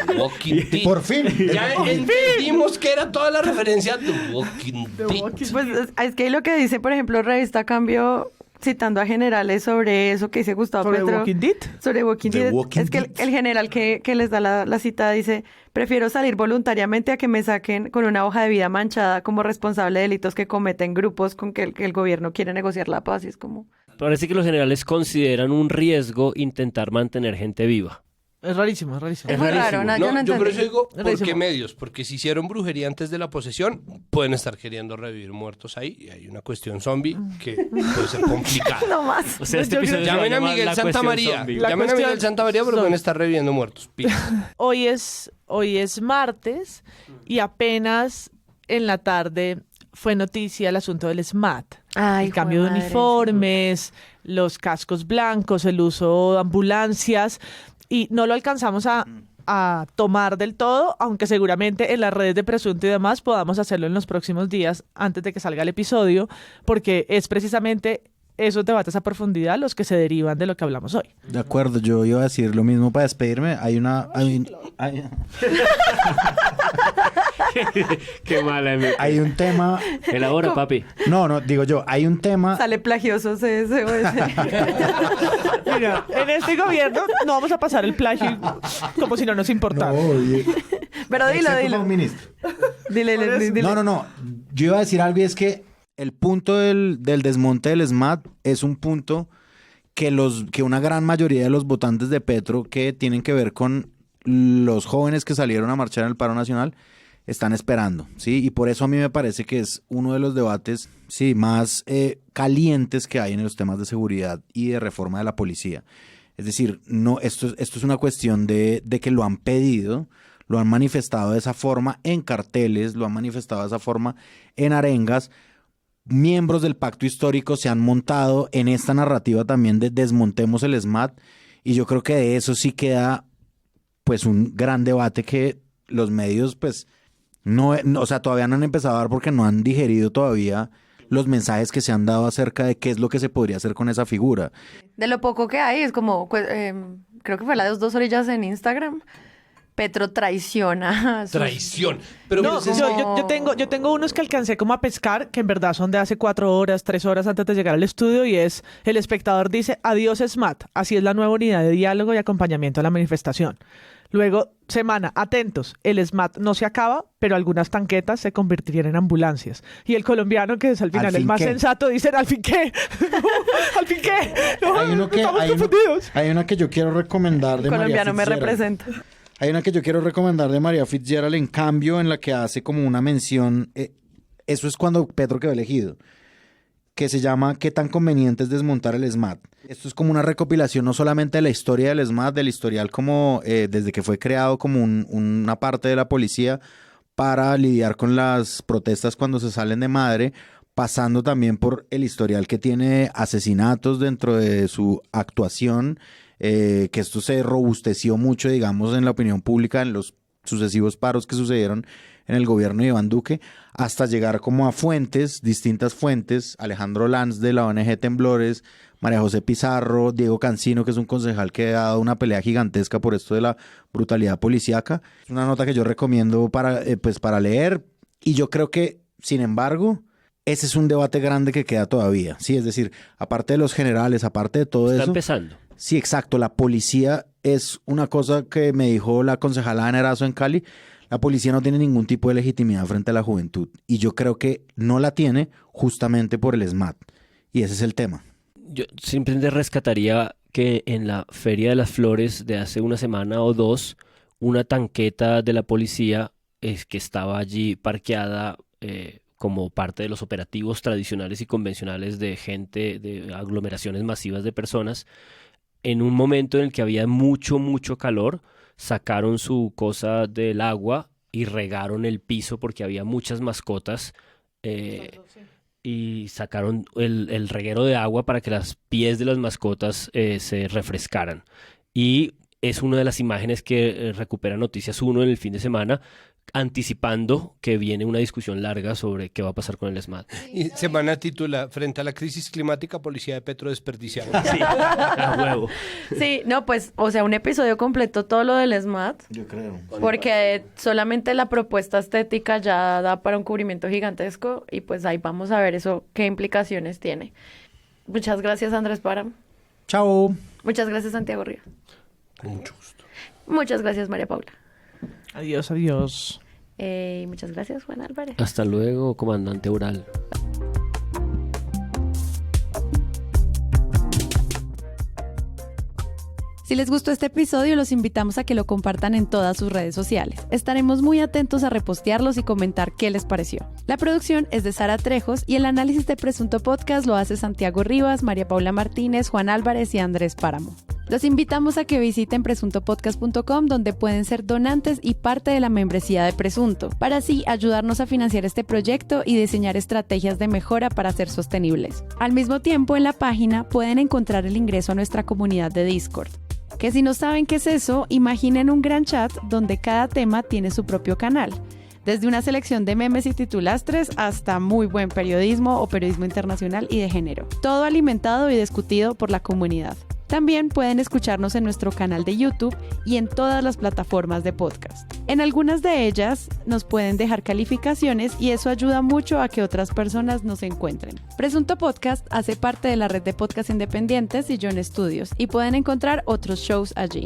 The Walking Dead. Por fin. Ya entendimos que era toda la referencia a The Walking Dead. Pues es que lo que dice, por ejemplo, Revista Cambio, citando a generales sobre eso que dice Gustavo ¿Sobre Petro. Walking Dead? Sobre Walking The Dead. Walking Es que el general que les da la cita dice: prefiero salir voluntariamente a que me saquen con una hoja de vida manchada como responsable de delitos que cometen grupos con que el gobierno quiere negociar la paz. Y es como... Parece que los generales consideran un riesgo intentar mantener gente viva. Es rarísimo, es rarísimo. Es muy raro, ¿no? Yo no yo por entendí. eso digo, ¿por Rarísimo. qué medios? Porque si hicieron brujería antes de la posesión, pueden estar queriendo revivir muertos ahí. Y hay una cuestión zombie que puede ser complicada. No más. O sea, este episodio se va Llamen a llamar Miguel La Santa Cuestión María. Zombie. La Llamen a cuestión Miguel Santa María porque pueden estar reviviendo muertos. Hoy es martes y apenas en la tarde fue noticia el asunto del SMAT. Ay, El cambio de juemadre. uniformes, los cascos blancos, el uso de ambulancias, y no lo alcanzamos a tomar del todo, aunque seguramente en las redes de Presunto y demás podamos hacerlo en los próximos días antes de que salga el episodio, porque es precisamente esos debates a profundidad los que se derivan de lo que hablamos hoy. De acuerdo, yo iba a decir lo mismo para despedirme. Qué mala, MP. Hay un tema. Elabora, papi. No, digo yo, hay un tema. Sale plagioso ese. Mira, en este gobierno no vamos a pasar el plagio como si no nos importara. Pero dilo. Dile. No. Yo iba a decir algo y es que el punto del desmonte del SMAT es un punto que una gran mayoría de los votantes de Petro, que tienen que ver con los jóvenes que salieron a marchar en el paro nacional, están esperando, ¿sí? Y por eso a mí me parece que es uno de los debates, sí, más calientes que hay en los temas de seguridad y de reforma de la policía. Es decir, no, esto es una cuestión de que lo han pedido, lo han manifestado de esa forma en carteles, lo han manifestado de esa forma en arengas. Miembros del pacto histórico se han montado en esta narrativa también de desmontemos el SMAT, y yo creo que de eso sí queda pues un gran debate que los medios pues no, o sea, todavía no han empezado a dar porque no han digerido todavía los mensajes que se han dado acerca de qué es lo que se podría hacer con esa figura. De lo poco que hay, es como, creo que fue la de 2 orillas en Instagram. Petro traiciona. a sus- Traición. Pero No, pues es- yo tengo unos que alcancé como a pescar, que en verdad son de hace 4 horas, 3 horas antes de llegar al estudio, y es: el espectador dice, adiós SMAT, así es la nueva unidad de diálogo y acompañamiento a la manifestación. Luego, semana, atentos, el SMAT no se acaba, pero algunas tanquetas se convertirían en ambulancias. Y el colombiano, que es al final ¿Al el fin más qué? sensato, dice, ¿al fin qué? ¿Al fin qué? No, estamos confundidos. Hay una que yo quiero recomendar de María Colombiano me Fitzgerald. representa. Hay una que yo quiero recomendar de María Fitzgerald, en cambio, en la que hace como una mención, eso es cuando Petro quedó elegido, que se llama ¿Qué tan conveniente es desmontar el SMAT? Esto es como una recopilación no solamente de la historia del SMAT, del historial como desde que fue creado como una parte de la policía para lidiar con las protestas cuando se salen de madre, pasando también por el historial que tiene asesinatos dentro de su actuación, que esto se robusteció mucho, digamos, en la opinión pública en los sucesivos paros que sucedieron en el gobierno de Iván Duque, hasta llegar como a fuentes, distintas fuentes, Alejandro Lanz de la ONG Temblores, María José Pizarro, Diego Cancino, que es un concejal que ha dado una pelea gigantesca por esto de la brutalidad policíaca. Es una nota que yo recomiendo para leer, y yo creo que, sin embargo, ese es un debate grande que queda todavía, ¿sí? Es decir, aparte de los generales, aparte de todo eso... Está empezando. Sí, exacto. La policía es una cosa que me dijo la concejala Ana Erazo en Cali. La policía no tiene ningún tipo de legitimidad frente a la juventud. Y yo creo que no la tiene justamente por el SMAT. Y ese es el tema. Yo simplemente rescataría que en la Feria de las Flores de hace una semana o dos, una tanqueta de la policía que estaba allí parqueada como parte de los operativos tradicionales y convencionales de gente, de aglomeraciones masivas de personas, en un momento en el que había mucho calor, sacaron su cosa del agua y regaron el piso porque había muchas mascotas y sacaron el reguero de agua para que los pies de las mascotas se refrescaran. Y es una de las imágenes que recupera Noticias 1 en el fin de semana, anticipando que viene una discusión larga sobre qué va a pasar con el SMAT. Y semana titula: frente a la crisis climática, policía de Petro desperdiciada. Sí, a huevo. Sí, no, pues, o sea, un episodio completo todo lo del SMAT. Yo creo. Porque solamente la propuesta estética ya da para un cubrimiento gigantesco y pues ahí vamos a ver eso, qué implicaciones tiene. Muchas gracias, Andrés Páramo. Chao. Muchas gracias, Santiago Ríos. Con mucho gusto. Muchas gracias, María Paula. Adiós, adiós. Muchas gracias, Juan Álvarez. Hasta luego, comandante Ural. Si les gustó este episodio, los invitamos a que lo compartan en todas sus redes sociales. Estaremos muy atentos a repostearlos y comentar qué les pareció. La producción es de Sara Trejos y el análisis de Presunto Podcast lo hace Santiago Rivas, María Paula Martínez, Juan Álvarez y Andrés Páramo. Los invitamos a que visiten presuntopodcast.com, donde pueden ser donantes y parte de la membresía de Presunto, para así ayudarnos a financiar este proyecto y diseñar estrategias de mejora para ser sostenibles. Al mismo tiempo, en la página pueden encontrar el ingreso a nuestra comunidad de Discord, que si no saben qué es eso, imaginen un gran chat donde cada tema tiene su propio canal, desde una selección de memes y titulastres hasta muy buen periodismo o periodismo internacional y de género, todo alimentado y discutido por la comunidad. También pueden escucharnos en nuestro canal de YouTube y en todas las plataformas de podcast. En algunas de ellas nos pueden dejar calificaciones y eso ayuda mucho a que otras personas nos encuentren. Presunto Podcast hace parte de la red de podcast independientes Sillón Estudios y pueden encontrar otros shows allí.